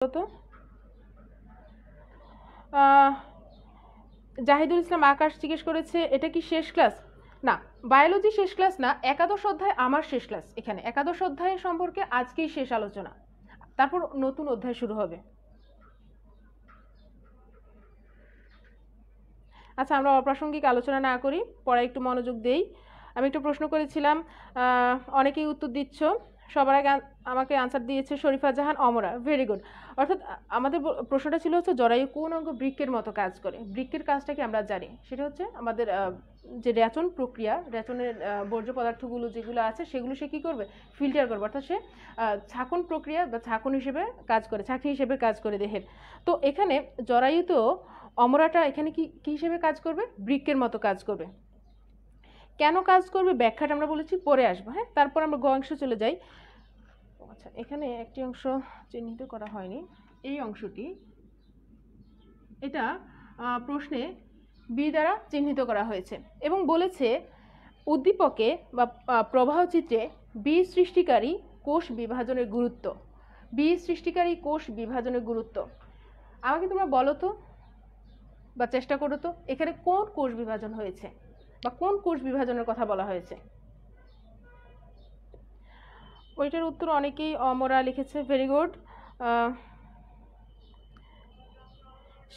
তো জাহিদুল ইসলাম আকাশ জিজ্ঞেস করেছে এটা কি শেষ ক্লাস? না, বায়োলজি শেষ ক্লাস না, একাদশ অধ্যায় আমার শেষ ক্লাস। এখানে একাদশ অধ্যায় সম্পর্কে আজকেই শেষ আলোচনা, তারপর নতুন অধ্যায় শুরু হবে। আচ্ছা, আমরা অপ্রাসঙ্গিক আলোচনা না করি, পড়ায় একটু মনোযোগ দেই। আমি একটু প্রশ্ন করেছিলাম, অনেকেই উত্তর দিচ্ছ। সবার আগে আমাকে আনসার দিয়েছে শরীফা জাহান অমরা, ভেরি গুড। অর্থাৎ আমাদের প্রশ্নটা ছিল হচ্ছে জরায়ু কোন অঙ্গ বৃক্কের মতো কাজ করে? বৃক্কের কাজটা কি আমরা জানি, সেটা হচ্ছে আমাদের যে রেচন প্রক্রিয়া, রেচনের বর্জ্য পদার্থগুলো যেগুলো আছে সেগুলো সে কী করবে, ফিল্টার করবে। অর্থাৎ সে ছাঁকন প্রক্রিয়া বা ছাঁকন হিসেবে কাজ করে, ছাঁকি হিসেবে কাজ করে দেহের। তো এখানে জরায়ুতেও অমরাটা এখানে কি কি হিসেবে কাজ করবে, বৃক্কের মতো কাজ করবে। কেন কাজ করবে ব্যাখ্যাটা আমরা বলেছি পরে আসবো। হ্যাঁ, তারপর আমরা গ অংশে চলে যাই। আচ্ছা, এখানে একটি অংশ চিহ্নিত করা হয়নি, এই অংশটি, এটা প্রশ্নে বি দ্বারা চিহ্নিত করা হয়েছে এবং বলেছে উদ্দীপকে বা প্রবাহ চিত্রে বি সৃষ্টিকারী কোষ বিভাজনের গুরুত্ব। বি সৃষ্টিকারী কোষ বিভাজনের গুরুত্ব আমাকে তোমরা বলো তো, বা চেষ্টা করো তো, এখানে কোন কোষ বিভাজন হয়েছে বা কোন কোষ বিভাজনের কথা বলা হয়েছে? ওইটার উত্তর অনেকেই অমরা লিখেছে, ভেরি গুড।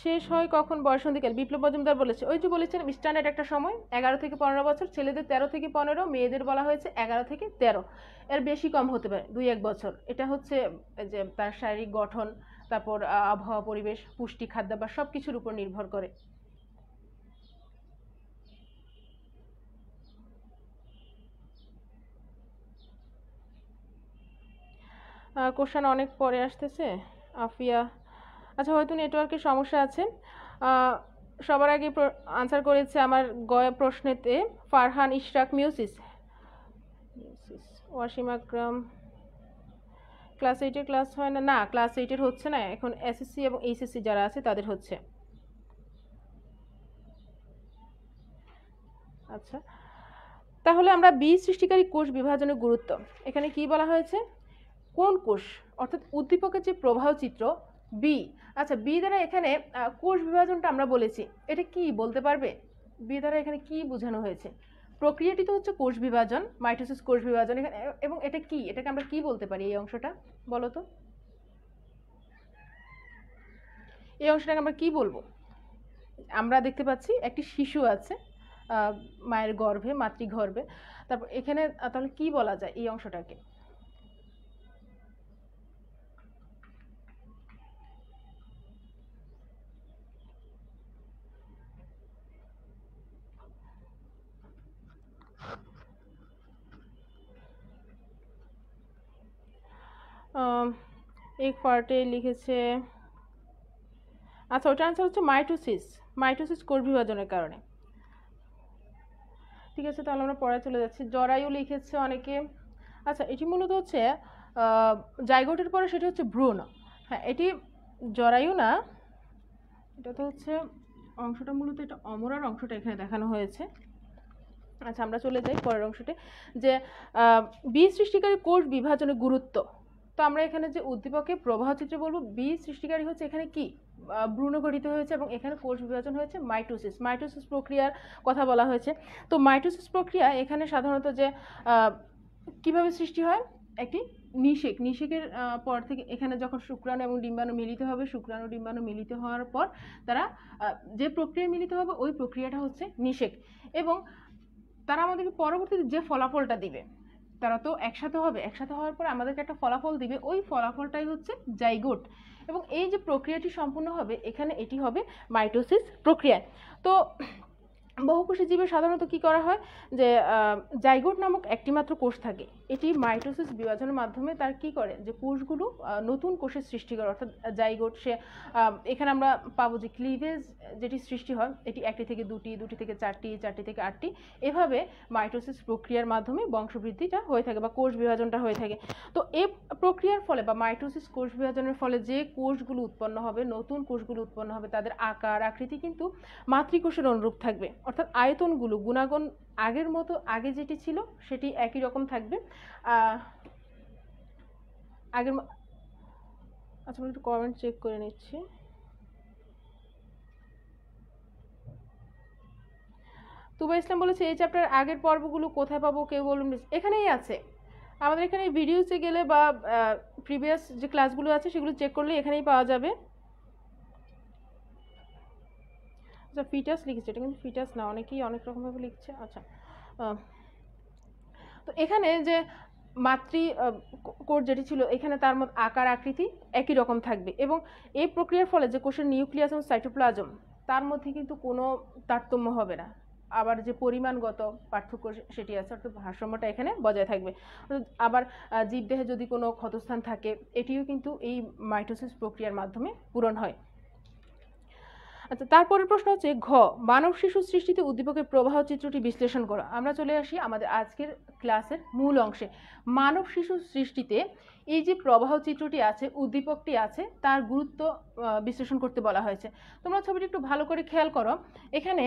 শেষ হয় কখন বয়সন্ধিকাল? বিপ্লব মজুমদার বলেছে, ওই যে বলেছেন স্ট্যান্ডার্ড একটা সময় 11 থেকে 15 বছর, ছেলেদের 13 থেকে 15, মেয়েদের বলা হয়েছে 11 থেকে 13। এর বেশি কম হতে পারে 2-1 বছর। এটা হচ্ছে যে তার শারীরিক গঠন, তারপর আবহাওয়া, পরিবেশ, পুষ্টি, খাদ্যাভ্যাস সব কিছুর উপর নির্ভর করে। কোশ্চেন অনেক পরে আসতেছে, আফিয়া। আচ্ছা, হয়তো নেটওয়ার্কের সমস্যা আছে। সবার আগে আনসার করেছে আমার গয়া প্রশ্নেতে ফারহান ইশরাক মিউসিস, ওয়াসিম আকরাম। ক্লাস 8-এর ক্লাস হয় না? না, ক্লাস 8-এর হচ্ছে না এখন, এসএসসি এবং এইচএসসি যারা আছে তাদের হচ্ছে। আচ্ছা, তাহলে আমরা বি সৃষ্টিকারী কোষ বিভাজনের গুরুত্ব, এখানে কি বলা হয়েছে, কোন কোষ, অর্থাৎ উদ্দীপকের যে প্রবাহ চিত্র বি। আচ্ছা, বি দ্বারা এখানে কোষ বিভাজনটা আমরা বলেছি, এটা কি বলতে পারবে? বি দ্বারা এখানে কি বোঝানো হয়েছে? প্রক্রিয়াটি তো হচ্ছে কোষ বিভাজন, মাইটোসিস কোষ বিভাজন এখানে, এবং এটা কি, এটাকে আমরা কি বলতে পারি? এই অংশটা বলো তো, এই অংশটাকে আমরা কি বলবো? আমরা দেখতে পাচ্ছি একটি শিশু আছে মায়ের গর্ভে, মাতৃগর্ভে, তারপর এখানে তাহলে কি বলা যায় এই অংশটাকে? এক পার্টে লিখেছে, আচ্ছা ওটা আনসার হচ্ছে মাইটোসিস, মাইটোসিস কোষ বিভাজনের কারণে। ঠিক আছে, তাহলে আমরা পরে চলে যাচ্ছি। জরায়ু লিখেছে অনেকে। আচ্ছা, এটি মূলত হচ্ছে জাইগোটের পরে সেটা হচ্ছে ভ্রূণ। হ্যাঁ, এটি জরায়ু না, এটা তো হচ্ছে অংশটা মূলত এটা অমরার অংশটা এখানে দেখানো হয়েছে। আচ্ছা, আমরা চলে যাই পরের অংশতে, যে বীজ সৃষ্টিকারী কোষ বিভাজনের গুরুত্ব। তো আমরা এখানে যে উদ্দীপকে প্রবাহ চিত্রে বলবো বীজ সৃষ্টিকারী হচ্ছে এখানে কি, ভ্রূণ গঠিত হয়েছে এবং এখানে কোষ বিভাজন হয়েছে মাইটোসিস, মাইটোসিস প্রক্রিয়ার কথা বলা হয়েছে। তো মাইটোসিস প্রক্রিয়া এখানে সাধারণত যে কিভাবে সৃষ্টি হয়, একটি নিষেকের পর থেকে এখানে যখন শুক্রাণু এবং ডিম্বাণু মিলিত হবে, শুক্রাণু ডিম্বাণু মিলিত হওয়ার পর তারা যে প্রক্রিয়ায় মিলিত হবে ওই প্রক্রিয়াটা হচ্ছে নিষেক, এবং তারা আমাদেরকে পরবর্তীতে যে ফলাফলটা দিবে, তারা তো একসাথে হবে, একসাথে হওয়ার পর আমাদেরকে একটা ফলাফল দিবে, ওই ফলাফলটাই হচ্ছে জাইগোট, এবং এই যে প্রক্রিয়াটি সম্পূর্ণ হবে এখানে এটি হবে মাইটোসিস প্রক্রিয়া। তো বহুকোষী জীবে সাধারণত কি করা হয়, যে জাইগোট নামক একটি মাত্র কোষ থাকে, এটি মাইটোসিস বিভাজনের মাধ্যমে তার কি করে, যে কোষগুলো নতুন কোষের সৃষ্টি করে। অর্থাৎ জাইগোট সে এখানে আমরা পাবো যে ক্লিভেজ যেটি সৃষ্টি হয়, এটি 1টি থেকে 2টি, 2টি থেকে 4টি, 4টি থেকে 8টি, এভাবে মাইটোসিস প্রক্রিয়ার মাধ্যমে বংশবৃদ্ধিটা হয়ে থাকে বা কোষ বিভাজনটা হয়ে থাকে। তো এই প্রক্রিয়ার ফলে বা মাইটোসিস কোষ বিভাজনের ফলে যে কোষগুলো উৎপন্ন হবে, নতুন কোষগুলো উৎপন্ন হবে, তাদের আকার আকৃতি কিন্তু মাতৃকোষের অনুরূপ থাকবে। অর্থাৎ আয়তনগুলো, গুণাগুণ আগের মতো, আগে যেটি ছিল সেটি একই রকম থাকবে। আগের আচ্ছা, আমি একটু কমেন্ট চেক করে নিচ্ছি। তুবা ইসলাম বলেছে এই চ্যাপ্টার আগের পর্বগুলো কোথায় পাবো কেউ বলুন। এখানেই আছে, আমাদের এখানে ভিডিওসে গেলে বা প্রিভিয়াস যে ক্লাসগুলো আছে সেগুলো চেক করলে এখানেই পাওয়া যাবে। আচ্ছা, ফিটাস লিখেছে, এটা কিন্তু ফিটাস না, অনেকেই অনেক রকমভাবে লিখছে। আচ্ছা, তো এখানে যে মাতৃ কোষ যেটি ছিল, এখানে তার মধ্যে আকার আকৃতি একই রকম থাকবে এবং এই প্রক্রিয়ার ফলে যে কোষের নিউক্লিয়াস এবং সাইটোপ্লাজম তার মধ্যে কিন্তু কোনো তারতম্য হবে না। আবার যে পরিমাণগত পার্থক্য সেটি আছে, অর্থাৎ ভারসাম্যটা এখানে বজায় থাকবে। আবার জীবদেহে যদি কোনো ক্ষতস্থান থাকে এটিও কিন্তু এই মাইটোসিস প্রক্রিয়ার মাধ্যমে পূরণ হয়। আচ্ছা, তারপরের প্রশ্ন হচ্ছে ঘ, মানব শিশু সৃষ্টিতে উদ্দীপকের প্রবাহ চিত্রটি বিশ্লেষণ করো। আমরা চলে আসি আমাদের আজকের ক্লাসের মূল অংশে। মানব শিশু সৃষ্টিতে এই যে প্রবাহ চিত্রটি আছে, উদ্দীপকটি আছে, তার গুরুত্ব বিশ্লেষণ করতে বলা হয়েছে। তোমরা ছবিটি একটু ভালো করে খেয়াল করো। এখানে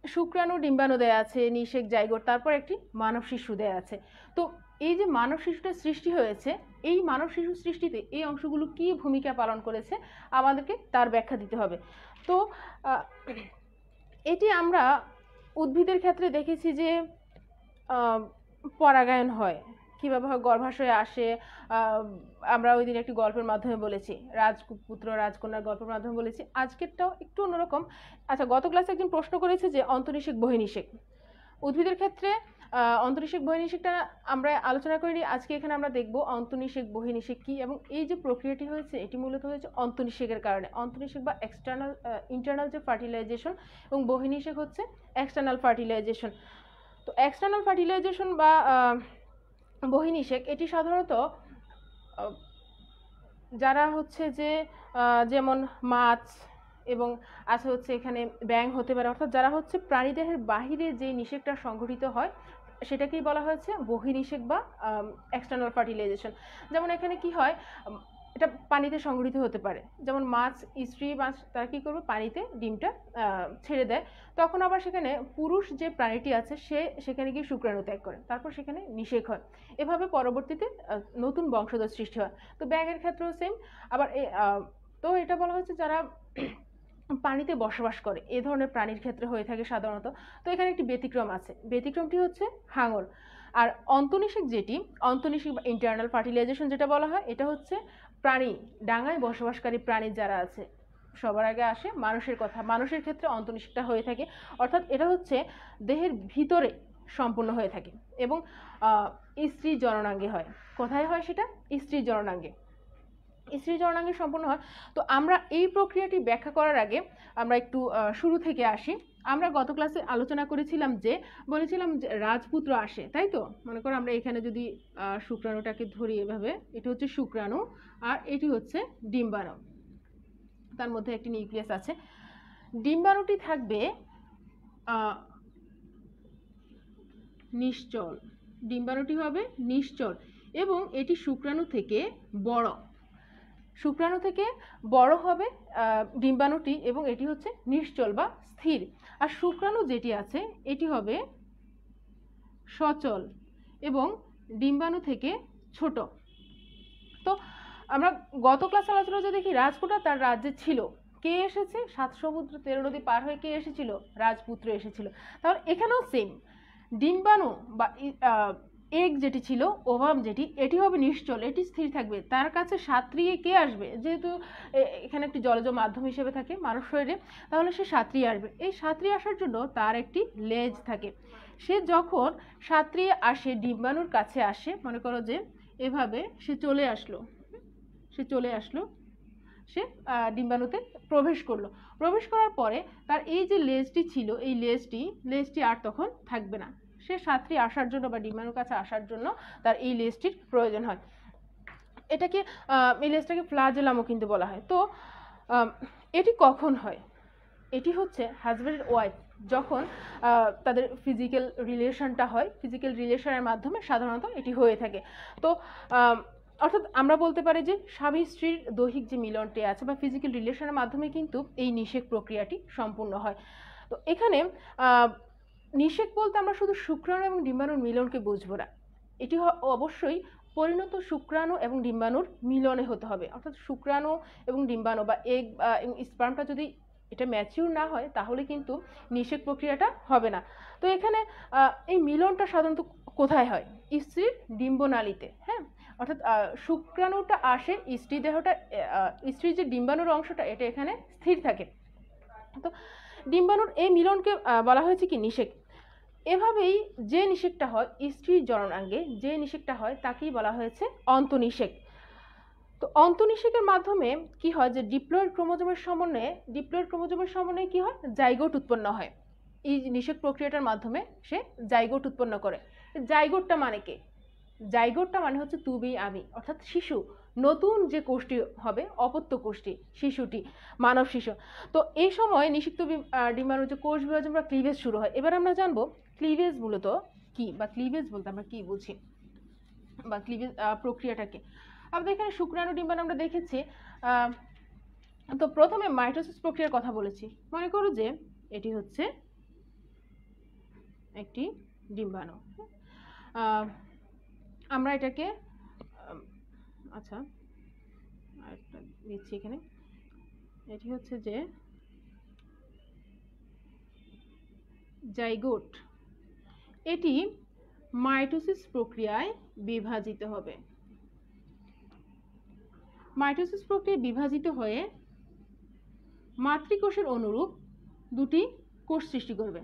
শুক্রাণু ডিম্বাণু দেয়া আছে, নিষেক, জাইগোট, তারপর একটি মানব শিশু দেয়া আছে। তো এই যে মানব শিশুটা সৃষ্টি হয়েছে, এই মানব শিশু সৃষ্টিতে এই অংশগুলো কি ভূমিকা পালন করেছে আমাদেরকে তার ব্যাখ্যা দিতে হবে। তো এটি আমরা উদ্ভিদের ক্ষেত্রে দেখেছি যে পরাগায়ন হয়, কীভাবে হয়, গর্ভাশয়ে আসে। আমরা ওই দিন একটি গল্পের মাধ্যমে বলেছি, রাজপুত্র রাজকন্যার গল্পের মাধ্যমে বলেছি। আজকেরটাও একটু অন্যরকম। আচ্ছা, গত ক্লাসে একজন প্রশ্ন করেছে যে অন্তনিষেক বহির্নিষেক উদ্ভিদের ক্ষেত্রে অন্তনিষেক বহির্নিষেকটা আমরা আলোচনা করিনি। আজকে এখানে আমরা দেখব অন্তনিষেক বহির্নিষেক কী এবং এই যে প্রক্রিয়াটি হয়েছে এটি মূলত হয়েছে অন্তনিষেকের কারণে। অন্তনিষেক বা ইন্টারনাল যে ফার্টিলাইজেশন এবং বহির্নিষেক হচ্ছে এক্সটার্নাল ফার্টিলাইজেশন। তো এক্সটার্নাল ফার্টিলাইজেশন বা বহির্নিষেক এটি সাধারণত যারা হচ্ছে যে যেমন মাছ এবং আছে হচ্ছে এখানে ব্যাঙ হতে পারে, অর্থাৎ যারা হচ্ছে প্রাণীদেহের বাহিরে যে নিষেকটা সংঘটিত হয় সেটাকেই বলা হয়েছে বহির্নিষেক বা এক্সটার্নাল ফার্টিলাইজেশন। যেমন এখানে কি হয়, এটা পানিতে সংঘটিত হতে পারে। যেমন মাছ, স্ত্রী মাছ, তারা কী করবে, পানিতে ডিমটা ছেড়ে দেয়, তখন আবার সেখানে পুরুষ যে প্রাণীটি আছে সে সেখানে গিয়ে শুক্রাণু ত্যাগ করে, তারপর সেখানে নিষেক হয়। এভাবে পরবর্তীতে নতুন বংশধর সৃষ্টি হয়। তো ব্যাঙের ক্ষেত্রেও সেম। আবার তো এটা বলা হচ্ছে যারা পানিতে বসবাস করে এ ধরনের প্রাণীর ক্ষেত্রে হয়ে থাকে সাধারণত। তো এখানে একটি ব্যতিক্রম আছে, ব্যতিক্রমটি হচ্ছে হাঙর। আর অন্তনিষেক যেটি, অন্তনিষেক বা ইন্টারনাল ফার্টিলাইজেশন যেটা বলা হয়, এটা হচ্ছে প্রাণী, ডাঙায় বসবাসকারী প্রাণী যারা আছে, সবার আগে আসে মানুষের কথা। মানুষের ক্ষেত্রে অন্তনিষেকটা হয়ে থাকে, অর্থাৎ এটা হচ্ছে দেহের ভিতরে সম্পূর্ণ হয়ে থাকে এবং স্ত্রী জননাঙ্গে হয়। কোথায় হয় সেটা? স্ত্রী জননাঙ্গে, স্ত্রী জননাঙ্গে সম্পূর্ণ হয়। তো আমরা এই প্রক্রিয়াটি ব্যাখ্যা করার আগে আমরা একটু শুরু থেকে আসি। আমরা গত ক্লাসে আলোচনা করেছিলাম যে, বলেছিলাম যে রাজপুত্র আসে, তাই তো? মনে করো আমরা এখানে যদি শুক্রাণুটাকে ধরি এভাবে, এটি হচ্ছে শুক্রাণু আর এটি হচ্ছে ডিম্বাণু, তার মধ্যে একটি নিউক্লিয়াস আছে। ডিম্বাণুটি থাকবে নিশ্চল, ডিম্বাণুটি হবে নিশ্চল এবং এটি শুক্রাণু থেকে বড়, শুক্রাণু থেকে বড় হবে ডিম্বাণুটি এবং এটি হচ্ছে নিশ্চল বা স্থির। আর শুক্রাণু যেটি আছে এটি হবে সচল এবং ডিম্বাণু থেকে ছোট। তো আমরা গত ক্লাসে আলোচনা যদি দেখি, রাজপুত্র তার রাজ্যে ছিল, কে এসেছে? 7 সমুদ্র 13 নদী পার হয়ে কে এসেছিল? রাজপুত্র এসেছিল। তাহলে এখানেও সেম, ডিম্বাণু বা এগ যেটি ছিল, ওভাম যেটি, এটি হবে নিশ্চল, এটি স্থির থাকবে। তার কাছে সাঁতরিয়ে কে আসবে? যেহেতু এখানে একটি জলজ মাধ্যম হিসেবে থাকে মানব শরীরে, তাহলে সে সাঁতরিয়ে আসবে। এই সাঁতরিয়ে আসার জন্য তার একটি লেজ থাকে। সে যখন সাঁতরিয়ে আসে, ডিম্বাণুর কাছে আসে, মনে করো যে এভাবে সে চলে আসলো, সে ডিম্বাণুতে প্রবেশ করলো। প্রবেশ করার পরে তার এই যে লেজটি ছিল, এই লেজটি আর তখন থাকবে না। সে সাঁতরিয়ে আসার জন্য বা ডিম্বাণুর কাছে আসার জন্য তার এই লেজটির প্রয়োজন হয়। এটাকে এই লেজটাকে ফ্লাজেলামও কিন্তু বলা হয়। তো এটি কখন হয়? এটি হচ্ছে হাজব্যান্ড ওয়াইফ যখন তাদের ফিজিক্যাল রিলেশনটা হয়, ফিজিক্যাল রিলেশনের মাধ্যমে সাধারণত এটি হয়ে থাকে। তো অর্থাৎ আমরা বলতে পারি যে স্বামী স্ত্রীর দৈহিক যে মিলনটি আছে বা ফিজিক্যাল রিলেশনের মাধ্যমে কিন্তু এই নিষেক প্রক্রিয়াটি সম্পূর্ণ হয়। তো এখানে নিষেক বলতে আমরা শুধু শুক্রাণু এবং ডিম্বাণুর মিলনকে বুঝবো না, এটি অবশ্যই পরিণত শুক্রাণু এবং ডিম্বাণুর মিলনে হতে হবে। অর্থাৎ শুক্রাণু এবং ডিম্বাণু বা এগ এবং স্পার্মটা যদি এটা ম্যাচিউর না হয় তাহলে কিন্তু নিষেক প্রক্রিয়াটা হবে না। তো এখানে এই মিলনটা সাধারণত কোথায় হয়? স্ত্রীর ডিম্বনালীতে। হ্যাঁ, অর্থাৎ শুক্রাণুটা আসে স্ত্রী দেহটা, স্ত্রীর যে ডিম্বাণুর অংশটা এটা এখানে স্থির থাকে। তো ডিম্বাণুর এই মিলনকে বলা হয়েছে কি নিষেক। এভাবেই যে নিষেকটা হয় স্ত্রীর জননাঙ্গে, যে নিষেকটা হয় তাকেই বলা হয়েছে অন্তঃনিষেক। তো অন্তঃনিষেকের মাধ্যমে কি হয় যে ডিপ্লয়েড ক্রোমোজোমের সমন্বয়ে কি হয়, জাইগোট উৎপন্ন হয়। এই নিষেক প্রক্রিয়াটার মাধ্যমে সে জাইগোট উৎপন্ন করে। জাইগোটটা মানে কি? জাইগোটটা মানে হচ্ছে তুমি আমি, অর্থাৎ শিশু, নতুন যে কোষটি হবে অপত্য কোষটি, শিশুটি, মানব শিশু। তো এই সময় নিষিক্ত ডিম্বাণুর যে কোষ বিভাজন বা ক্লিভেজ শুরু হয়। এবার আমরা জানবো ক্লিভেজ মূলত কি, বা ক্লিভেজ বলতে আমরা কি বুঝি, বা ক্লিভেজ প্রক্রিয়াটা কি। আমাদের এখানে শুক্রাণু ডিম্বাণু আমরা দেখেছি। তো প্রথমে মাইটোসিস প্রক্রিয়ার কথা বলেছি। মনে করো যে এটি হচ্ছে একটি ডিম্বাণু। আমরা এটাকে আচ্ছা আরেকটা দিচ্ছি এখানে। এটি হচ্ছে যে জাইগোট, এটি মাইটোসিস প্রক্রিয়ায় বিভাজিত হবে। মাইটোসিস প্রক্রিয়ায় বিভাজিত হয়ে মাতৃকোষের অনুরূপ দুটি কোষ সৃষ্টি করবে।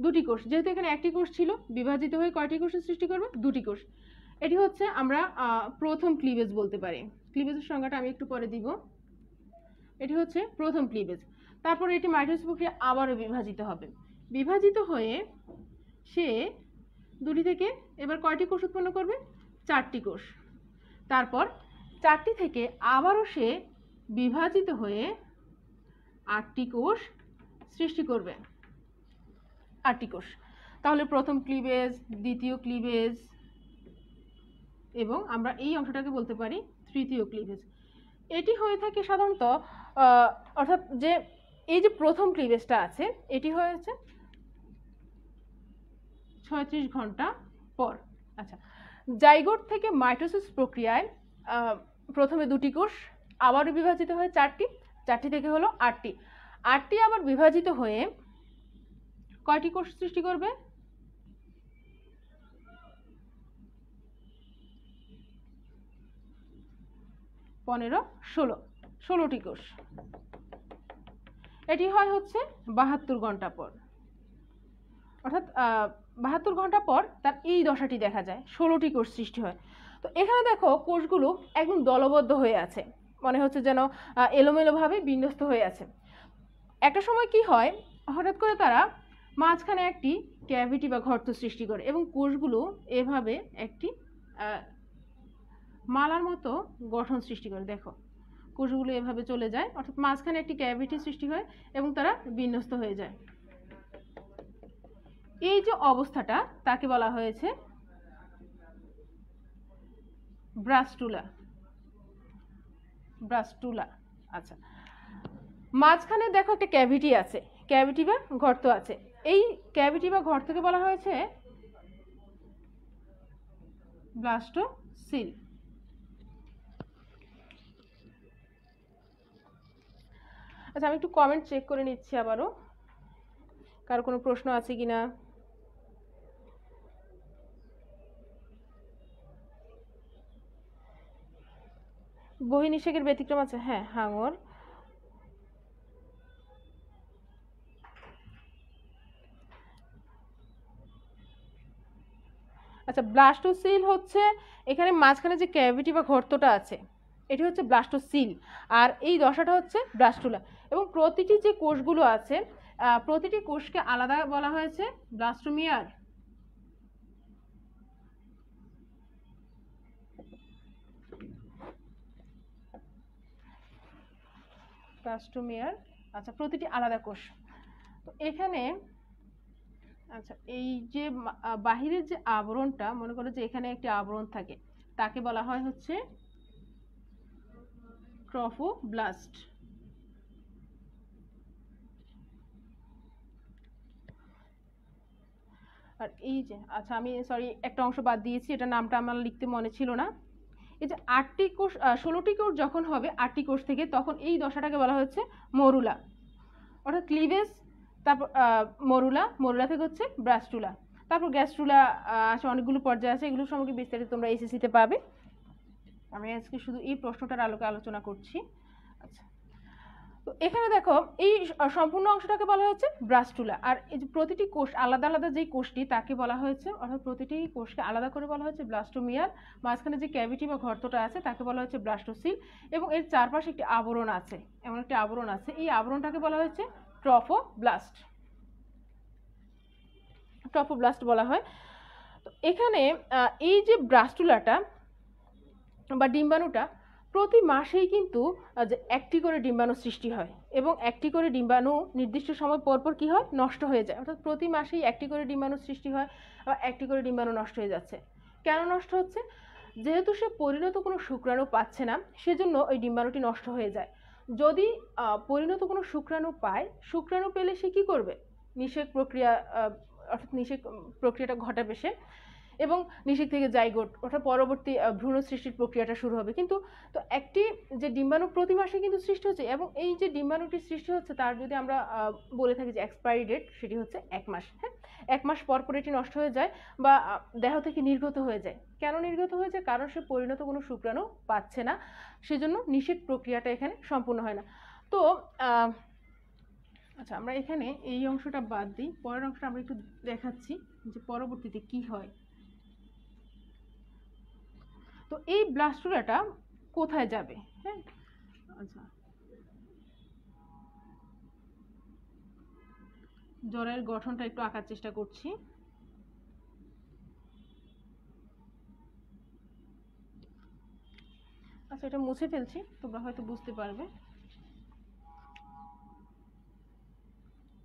দুটি কোষ, যেহেতু এখানে একটি কোষ ছিল, বিভাজিত হয়ে কয়টি কোষের সৃষ্টি করবে? দুটি কোষ। এটি হচ্ছে আমরা প্রথম ক্লিভেজ বলতে পারি। ক্লিভেজের সংজ্ঞাটা আমি একটু পরে দিব। এটি হচ্ছে প্রথম ক্লিভেজ। তারপরে এটি মাইটোসিস প্রক্রিয়া আবারও বিভাজিত হবে। বিভাজিত হয়ে সে দুটি থেকে এবার কয়টি কোষ উৎপন্ন করবে? চারটি কোষ। তারপর চারটি থেকে আবারও সে বিভাজিত হয়ে 8টি কোষ সৃষ্টি করবে। 8টি কোষ। তাহলে প্রথম ক্লিভেজ, দ্বিতীয় ক্লিভেজ, এবং আমরা এই অংশটাকে বলতে পারি তৃতীয় ক্লিভেজ। এটি হয়ে থাকে সাধারণত অর্থাৎ যে এই যে প্রথম ক্লিভেজটা আছে এটি হয়েছে 36 ঘন্টা পর। আচ্ছা, জাইগোট থেকে মাইটোসিস প্রক্রিয়ায় প্রথমে দুটি কোষ, আবারও বিভাজিত হয়ে চারটি, চারটি থেকে হলো 8টি, 8টি আবার বিভাজিত হয়ে কয়টি কোষ সৃষ্টি করবে? 15, 16টি কোষ। এটি হয় হচ্ছে 72 ঘন্টা পর। অর্থাৎ 72 ঘন্টা পর তার এই দশাটি দেখা যায়, 16টি কোষ সৃষ্টি হয়। তো এখানে দেখো কোষগুলো একদম দলবদ্ধ হয়ে আছে, মনে হচ্ছে যেন এলোমেলোভাবে বিন্যস্ত হয়ে আছে। একটা সময় কি হয়, হঠাৎ করে তারা মাঝখানে একটি ক্যাভিটি বা গর্ত সৃষ্টি করে এবং কোষগুলো এভাবে একটি মালার মতো গঠন সৃষ্টি করে। দেখো কোষগুলো এভাবে চলে যায়, অর্থাৎ মাঝখানে একটি ক্যাভিটি সৃষ্টি হয় এবং তারা বিন্যস্ত হয়ে যায়। এই যে অবস্থাটা তাকে বলা হয়েছে ব্রাস্টুলা। ব্রাস্টুলা। আচ্ছা, মাঝখানে দেখো একটা ক্যাভিটি আছে, ক্যাভিটি বা গর্ত আছে। এই ক্যাভিটি বা গর্তকে বলা হয়েছে ব্লাস্টোসিল। আচ্ছা, আমি একটু কমেন্ট চেক করে নিচ্ছি আবারও, কারো কোনো প্রশ্ন আছে কিনা। বহিঃনিষেকের ব্যতিক্রম আছে, হ্যাঁ, হাঙর। আচ্ছা, ব্লাস্টোসিল হচ্ছে এখানে মাঝখানে যে ক্যাভিটি বা গর্তটা আছে এটি হচ্ছে ব্লাস্টোসিল, আর এই দশাটা হচ্ছে ব্লাস্টুলা। এবং প্রতিটি যে কোষগুলো আছে প্রতিটি কোষকে আলাদা বলা হয়েছে ব্লাস্টোমিয়ার। ব্লাস্টোমিয়ার, আচ্ছা, প্রতিটি আলাদা কোষ। তো এখানে আচ্ছা, এই যে বাহিরের যে আবরণটা, মনে করো যে এখানে একটি আবরণ থাকে, তাকে বলা হয় হচ্ছে ট্রফোব্লাস্ট। আর এই যে আচ্ছা আমি সরি একটা অংশ বাদ দিয়েছি, এটা নামটা আমার লিখতে মনে ছিল না। এই যে 8টি কোষ 16টি কোষ যখন হবে 8টি কোষ থেকে, তখন এই দশাটাকে বলা হচ্ছে মরুলা, অর্থাৎ ক্লিভেজ, তারপর মরুলা থেকে হচ্ছে ব্রাস্টুলা, তারপর গ্যাস্ট্রুলা আছে, অনেকগুলো পর্যায়ে আছে, এগুলো সম্পর্কে বিস্তারিত তোমরা এসএসসিতে পাবে। আমি আজকে শুধু এই প্রশ্নটার আলোকে আলোচনা করছি। আচ্ছা, তো এখানে দেখো এই সম্পূর্ণ অংশটাকে বলা হচ্ছে ব্রাস্টুলা, আর এই যে প্রতিটি কোষ আলাদা আলাদা যেই কোষটি তাকে বলা হয়েছে, অর্থাৎ প্রতিটি কোষকে আলাদা করে বলা হচ্ছে ব্লাস্টোমিয়ার, মাঝখানে যে ক্যাভিটি বা গর্তটা আছে তাকে বলা হচ্ছে ব্লাস্টোসিল, এবং এর চারপাশে একটি আবরণ আছে, এমন একটি আবরণ আছে, এই আবরণটাকে বলা হচ্ছে ট্রফোব্লাস্ট বলা হয়। তো এখানে এই যে ব্রাস্টুলাটা বা ডিম্বাণুটা প্রতি মাসেই কিন্তু যে একটি করে ডিম্বাণু সৃষ্টি হয়, এবং একটি করে ডিম্বাণু নির্দিষ্ট সময় পরপর কি হয়, নষ্ট হয়ে যায়, অর্থাৎ প্রতি মাসেই একটি করে ডিম্বাণু সৃষ্টি হয় বা একটি করে ডিম্বাণু নষ্ট হয়ে যাচ্ছে। কেন নষ্ট হচ্ছে? যেহেতু সে পরিণত কোনো শুক্রাণু পাচ্ছে না, সেজন্য ওই ডিম্বাণুটি নষ্ট হয়ে যায়। যদি পরিণত কোনো শুক্রাণু পায়, শুক্রাণু পেলে সে কি করবে, নিষেক প্রক্রিয়া অর্থাৎ নিষেক প্রক্রিয়াটা ঘটাবে সে, এবং নিষেক থেকে জাইগোট অর্থাৎ পরবর্তী ভ্রূণ সৃষ্টির প্রক্রিয়াটা শুরু হবে। কিন্তু তো একটি যে ডিম্বাণু প্রতি মাসে কিন্তু সৃষ্টি হচ্ছে, এবং এই যে ডিম্বাণুটি সৃষ্টি হচ্ছে তার যদি আমরা বলে থাকি যে এক্সপায়ারি ডেট, সেটি হচ্ছে 1 মাস। হ্যাঁ, 1 মাস পর পর এটি নষ্ট হয়ে যায় বা দেহ থেকে নির্গত হয়ে যায়। কেন নির্গত হয়ে যায়? কারণ সে পরিণত কোনো শুক্রাণু পাচ্ছে না, সেজন্য নিষেক প্রক্রিয়াটা এখানে সম্পূর্ণ হয় না। তো আচ্ছা, আমরা এখানে এই অংশটা বাদ দিই, পরের অংশটা আমরা একটু দেখাচ্ছি যে পরবর্তীতে কি হয়। তো এই ব্লাস্টুলাটা কোথায় যাবে? হ্যাঁ, আচ্ছা, জরায়ুর গঠনটা একটু আঁকার চেষ্টা করছি। আচ্ছা, এটা মুছে ফেলছি, তোমরা হয়তো বুঝতে পারবে।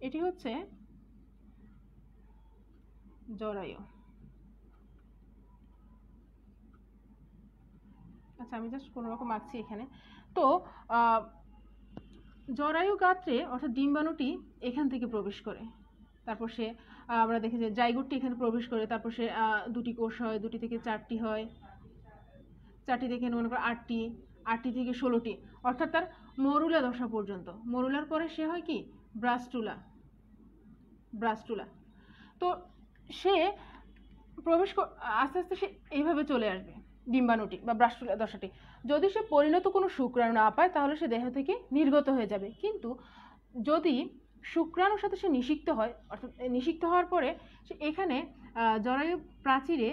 এটি হচ্ছে জরায়ু। আচ্ছা, আমি জাস্ট কোনো রকম আঁকছি এখানে। তো জরায়ু গাত্রে অর্থাৎ ডিম্বাণুটি এখান থেকে প্রবেশ করে, তারপর সে আমরা দেখি যে জাইগোটটি এখানে প্রবেশ করে, তারপর সে 2টি কোষ হয়, 2টি থেকে 4টি হয়, 4টি থেকে মনে করো 8টি, 8টি থেকে 16টি, অর্থাৎ তার মরুলা দশা পর্যন্ত। মরুলার পরে সে হয় কি, ব্রাস্টুলা। তো সে আস্তে আস্তে সে এইভাবে চলে আসবে ডিম্বাণুটি বা ব্রাস্টুলা দশাটি। যদি সে পরিণত কোনো শুক্রাণু না পায় তাহলে সে দেহ থেকে নির্গত হয়ে যাবে। কিন্তু যদি শুক্রাণুর সাথে সে নিষিক্ত হয়, অর্থাৎ নিষিক্ত হওয়ার পরে সে এখানে জরায়ু প্রাচীরে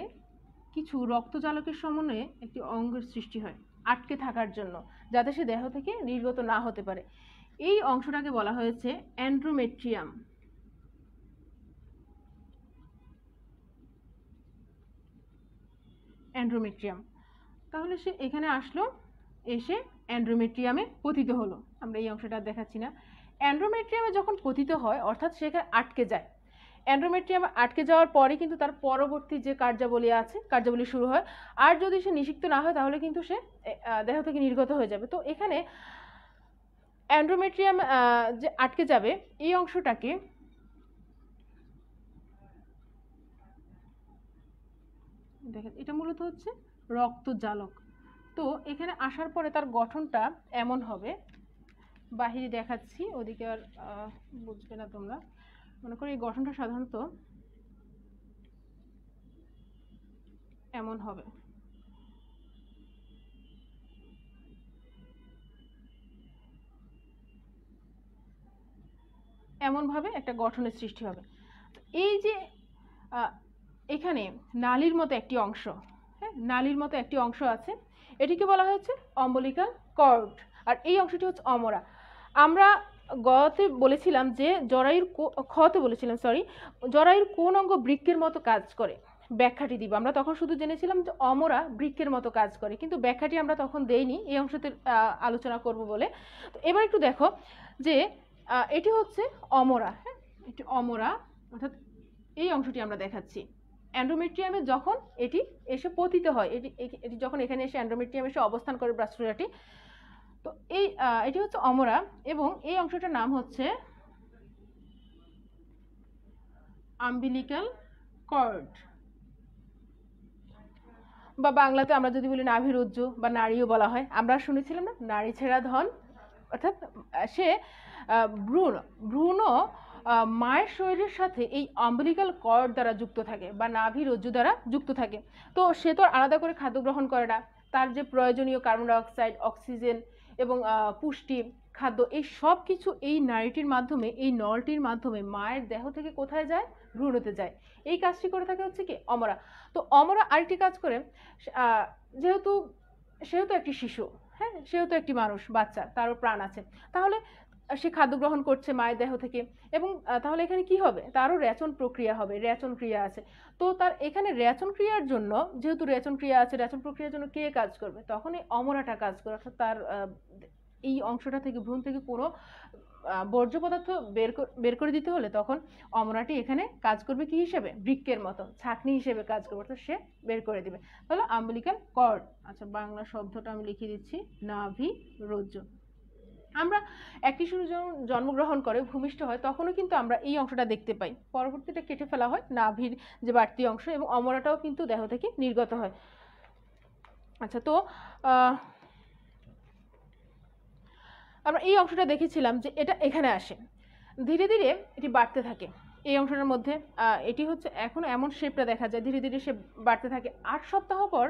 কিছু রক্তজালকের সমন্বয়ে একটি অঙ্গের সৃষ্টি হয় আটকে থাকার জন্য, যাতে সে দেহ থেকে নির্গত না হতে পারে। এই অংশটাকে বলা হয়েছে এন্ড্রোমেট্রিয়াম। তাহলে সে এখানে আসলো, এসে এন্ড্রোমেট্রিয়ামে পতিত হলো। আমরা এই অংশটা দেখাচ্ছি না। এন্ড্রোমেট্রিয়ামে যখন পতিত হয়, অর্থাৎ সেখানে আটকে যায়, এন্ড্রোমেট্রিয়ামে আটকে যাওয়ার পরে কিন্তু তার পরবর্তী যে কার্যাবলী শুরু হয়। আর যদি সে নিষিক্ত না হয় তাহলে কিন্তু সে দেহ থেকে নির্গত হয়ে যাবে। তো এখানে এন্ড্রোমেট্রিয়াম যে আটকে যাবে, এই অংশটাকে দেখেন, এটা মূলত হচ্ছে রক্তজালক। তো এখানে আসার পরে তার গঠনটা এমন হবে, বাহিরে দেখাচ্ছি, ওদিকে আর বুঝবে না তোমরা। মনে করি এই গঠনটা সাধারণত এমন হবে, এমনভাবে একটা গঠনের সৃষ্টি হবে। এই যে এখানে নালীর মতো একটি অংশ, হ্যাঁ, নালীর মতো একটি অংশ আছে, এটিকে বলা হয়েছে অম্বলিকাল কর্ড, আর এই অংশটি হচ্ছে অমরা। আমরা গতে বলেছিলাম যে জরায়ুর কোন অঙ্গ বৃক্কের মতো কাজ করে, ব্যাখ্যাটি দিব। আমরা তখন শুধু জেনেছিলাম যে অমরা বৃক্কের মতো কাজ করে, কিন্তু ব্যাখ্যাটি আমরা তখন দেইনি, এই অংশতে আলোচনা করব বলে। তো এবার একটু দেখো যে এটি হচ্ছে অমরা। হ্যাঁ, এটি অমরা, অর্থাৎ এই অংশটি আমরা দেখাচ্ছি। এন্ডোমেট্রিয়ামে যখন এটি এসে পতিত হয়, এটি যখন এখানে এসে এন্ডোমেট্রিয়ামে এসে অবস্থান করে ব্রাস্টুলাটি, তো এটি হচ্ছে অমরা, এবং এই অংশটার নাম হচ্ছে আম্বিলিক্যাল কর্ড, বা বাংলাতে আমরা যদি বলি নাভিরজ্জু বা নাড়িও বলা হয়। আমরা শুনেছিলাম না নারী ছেঁড়া ধন, অর্থাৎ সে ভ্রূণ ভ্রূণ মায়ের শরীরের সাথে এই অম্বিলিক্যাল কর্ড দ্বারা যুক্ত থাকে বা নাভিরজ্জু দ্বারা যুক্ত থাকে। তো সে তো আর আলাদা করে খাদ্য গ্রহণ করে না, তার যে প্রয়োজনীয় কার্বন ডাইঅক্সাইড, অক্সিজেন এবং পুষ্টি, খাদ্য, এই সব কিছু এই নাড়িটির মাধ্যমে, এই নলটির মাধ্যমে মায়ের দেহ থেকে কোথায় যায়? ভ্রূণতে যায়। এই কাজটি করে থাকে হচ্ছে কি অমরা। তো অমরা আরেকটি কাজ করে, যেহেতু সেহেতু একটি শিশু, হ্যাঁ, সেহেতু একটি মানুষ, বাচ্চা, তারও প্রাণ আছে, তাহলে সে খাদ্য গ্রহণ করছে মায়ের দেহ থেকে, এবং তাহলে এখানে কি হবে? তারও রেচন প্রক্রিয়া হবে, রেচন ক্রিয়া আছে। তো তার এখানে রেচন ক্রিয়ার জন্য, যেহেতু রেচন ক্রিয়া আছে, রেচন প্রক্রিয়ার জন্য কে কাজ করবে? তখন এই অমরাটা কাজ করে, অর্থাৎ তার এই অংশটা থেকে, ভ্রূণ থেকে কোনো বর্জ্য পদার্থ বের করে দিতে হলে তখন অমরাটি এখানে কাজ করবে কি হিসেবে? বৃক্কের মতো ছাঁকনি হিসেবে কাজ করবে, অর্থাৎ সে বের করে দিবে। তাহলে আম্বিলিক্যাল কর্ড। আচ্ছা, বাংলা শব্দটা আমি লিখে দিচ্ছি, নাভিরজ্জু। আমরা একটি শিশু যখন জন্মগ্রহণ করে ভূমিষ্ঠ হয় তখনও কিন্তু আমরা এই অংশটা দেখতে পাই, পরবর্তীটা কেটে ফেলা হয়, নাভির যে বাড়তি অংশ, এবং অমরাটাও কিন্তু দেহ থেকে নির্গত হয়। আচ্ছা, তো আমরা এই অংশটা দেখেছিলাম যে এটা এখানে আসে, ধীরে ধীরে এটি বাড়তে থাকে। এই অংশটার মধ্যে এটি হচ্ছে এখন এমন শেপটা দেখা যায়, ধীরে ধীরে সে বাড়তে থাকে। 8 সপ্তাহ পর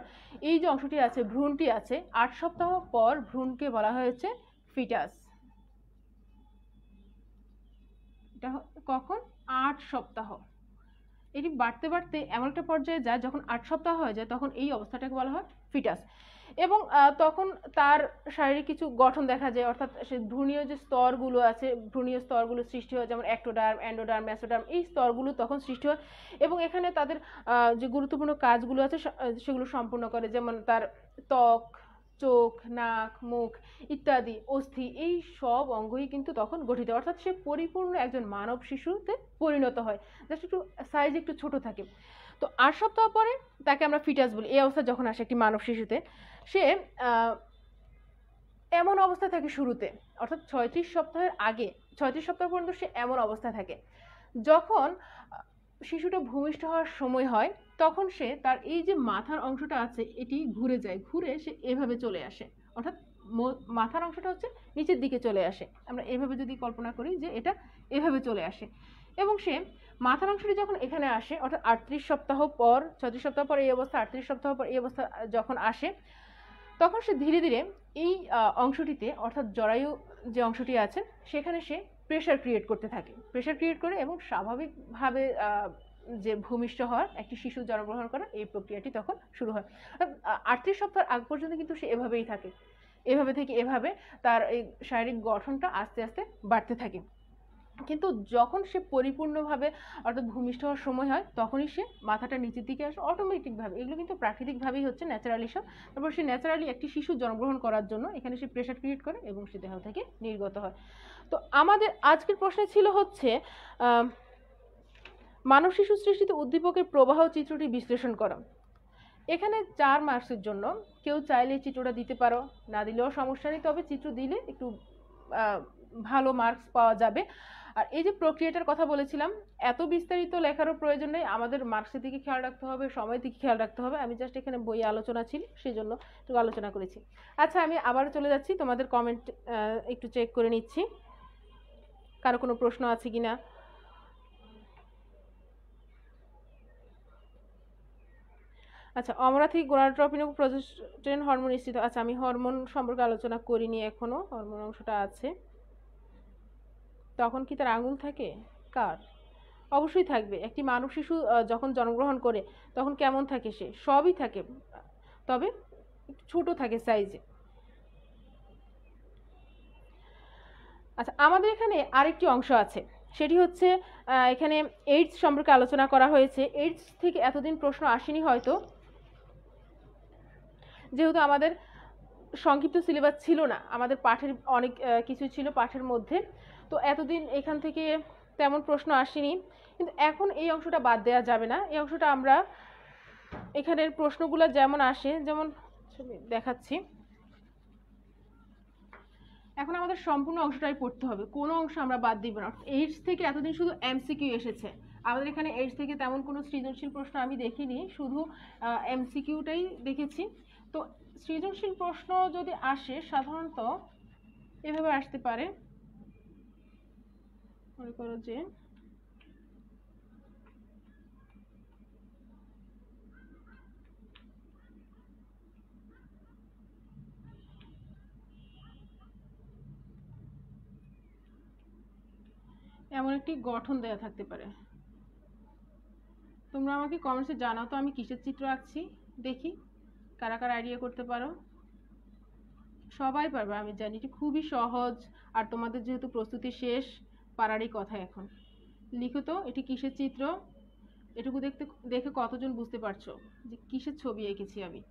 এই যে অংশটি আছে, ভ্রূণটি আছে, 8 সপ্তাহ পর ভ্রূণকে বলা হয়েছে ফিটাস। এটা কখন? 8 সপ্তাহ। এটি বাড়তে বাড়তে এমন একটা পর্যায়ে যায়, যখন 8 সপ্তাহ হয়ে যায় তখন এই অবস্থাটাকে বলা হয় ফিটাস। এবং তখন তার শারীরিক কিছু গঠন দেখা যায়, অর্থাৎ সে ভ্রূণীয় যে স্তরগুলো আছে, ভ্রূণীয় স্তরগুলো সৃষ্টি হয়, যেমন অ্যাক্টোডার্ম, এন্ডোডার্ম, মেসোডার্ম, এই স্তরগুলো তখন সৃষ্টি হয়। এবং এখানে তাদের যে গুরুত্বপূর্ণ কাজগুলো আছে সেগুলো সম্পূর্ণ করে, যেমন তার ত্বক, চোখ, নাক, মুখ ইত্যাদি, অস্থি, এই সব অঙ্গই কিন্তু তখন গঠিত, অর্থাৎ সে পরিপূর্ণ একজন মানব শিশুতে পরিণত হয়, জাস্ট একটু সাইজ একটু ছোট থাকে। তো 8 সপ্তাহ পরে তাকে আমরা ফিটাস বলি। এই অবস্থা যখন আসে একটি মানব শিশুতে, সে এমন অবস্থা থাকে শুরুতে, অর্থাৎ 36 সপ্তাহের আগে, 36 সপ্তাহ পর্যন্ত সে এমন অবস্থায় থাকে। যখন শিশুটা ভূমিষ্ঠ হওয়ার সময় হয় তখন সে তার এই যে মাথার অংশটা আছে এটি ঘুরে যায়, ঘুরে সে এভাবে চলে আসে, অর্থাৎ মাথার অংশটা হচ্ছে নিচের দিকে চলে আসে। আমরা এভাবে যদি কল্পনা করি যে এটা এভাবে চলে আসে, এবং সে মাথার অংশটি যখন এখানে আসে, অর্থাৎ 38 সপ্তাহ পর, 36 সপ্তাহ পর এই অবস্থা, 38 সপ্তাহ পর এই অবস্থা যখন আসে, তখন সে ধীরে ধীরে এই অংশটিতে, অর্থাৎ জরায়ু যে অংশটি আছে সেখানে সে প্রেশার ক্রিয়েট করতে থাকে, প্রেশার ক্রিয়েট করে, এবং স্বাভাবিকভাবে যে ভূমিষ্ঠ হওয়ার, একটি শিশু জন্মগ্রহণ করার এই প্রক্রিয়াটি তখন শুরু হয়। 38 সপ্তাহ আগ পর্যন্ত কিন্তু সে এভাবেই থাকে, এভাবে থেকে এভাবে তার এই শারীরিক গঠনটা আস্তে আস্তে বাড়তে থাকে। কিন্তু যখন সে পরিপূর্ণভাবে, অর্থাৎ ভূমিষ্ঠ হওয়ার সময় হয়, তখনই সে মাথাটা নিচের দিকে আসে অটোমেটিকভাবে। এগুলো কিন্তু প্রাকৃতিকভাবেই হচ্ছে, ন্যাচারালি সব। তারপর সে ন্যাচারালি একটি শিশু জন্মগ্রহণ করার জন্য এখানে সে প্রেশার ক্রিয়েট করে এবং সে দেহ থেকে নির্গত হয়। তো আমাদের আজকের প্রশ্ন ছিল হচ্ছে মানব শিশু সৃষ্টিতে উদ্দীপকের প্রবাহ চিত্রটি বিশ্লেষণ করো। এখানে 4 মার্কসের জন্য কেউ চাইলে চিত্রটা দিতে পারো, না দিলেও সমস্যা নেই, তবে চিত্র দিলে একটু ভালো মার্কস পাওয়া যাবে। আর এই যে প্রক্রিয়াটার কথা বলেছিলাম, এত বিস্তারিত লেখারও প্রয়োজন নেই, আমাদের মার্কসের দিকে খেয়াল রাখতে হবে, সময়ের দিকে খেয়াল রাখতে হবে। আমি জাস্ট এখানে বইয়ে আলোচনা ছিল সেই জন্য একটু আলোচনা করেছি। আচ্ছা, আমি আবার চলে যাচ্ছি, তোমাদের কমেন্ট একটু চেক করে নিচ্ছি, কারো কোনো প্রশ্ন আছে কিনা। আচ্ছা, অমরা থেকে গোনাডোট্রপিন ও প্রজেস্টেরন হরমোন স্থিত। আচ্ছা, আমি হরমোন সম্পর্কে আলোচনা করিনি এখনো, হরমোন অংশটা আছে। তখন কি তার আঙুল থাকে? কার? অবশ্যই থাকবে। একটি মানব শিশু যখন জন্মগ্রহণ করে তখন কেমন থাকে? সে সবই থাকে, তবে ছোট থাকে সাইজে। আচ্ছা, আমাদের এখানে আরেকটি অংশ আছে, সেটি হচ্ছে এখানে এইডস সম্পর্কে আলোচনা করা হয়েছে। এইডস থেকে এতদিন প্রশ্ন আসেনি হয়তো, যেহেতু আমাদের সংক্ষিপ্ত সিলেবাস ছিল না, আমাদের পাঠের অনেক কিছু ছিল পাঠের মধ্যে, তো এতদিন এখান থেকে তেমন প্রশ্ন আসেনি। কিন্তু এখন এই অংশটা বাদ দেওয়া যাবে না, এই অংশটা আমরা এখানের প্রশ্নগুলো যেমন আসে, যেমন দেখাচ্ছি, এখন আমাদের সম্পূর্ণ অংশটাই পড়তে হবে, কোনো অংশ আমরা বাদ দিব না। এইডস থেকে এতদিন শুধু এমসিকিউ এসেছে, আমাদের এখানে এইডস থেকে তেমন কোনো সৃজনশীল প্রশ্ন আমি দেখিনি, শুধু এমসিকিউটাই দেখেছি। তো সৃজনশীল প্রশ্ন যদি আসে সাধারণত এভাবে আসতে পারে, মনে করো যে এমন একটি গঠন দেয়া থাকতে পারে। তোমরা আমাকে কমেন্টসে জানাও তো আমি কিসের চিত্র আঁকছি, দেখি কারা কারা আইডিয়া করতে পারো। সবাই পারবে আমি জানি, এটি খুবই সহজ। আর তোমাদের যেহেতু প্রস্তুতি শেষ, পারারই কথা এখন। লিখো তো এটি কিসের চিত্র, এটুকু দেখে কতজন বুঝতে পারছো যে কিসের ছবি এঁকেছি আমি।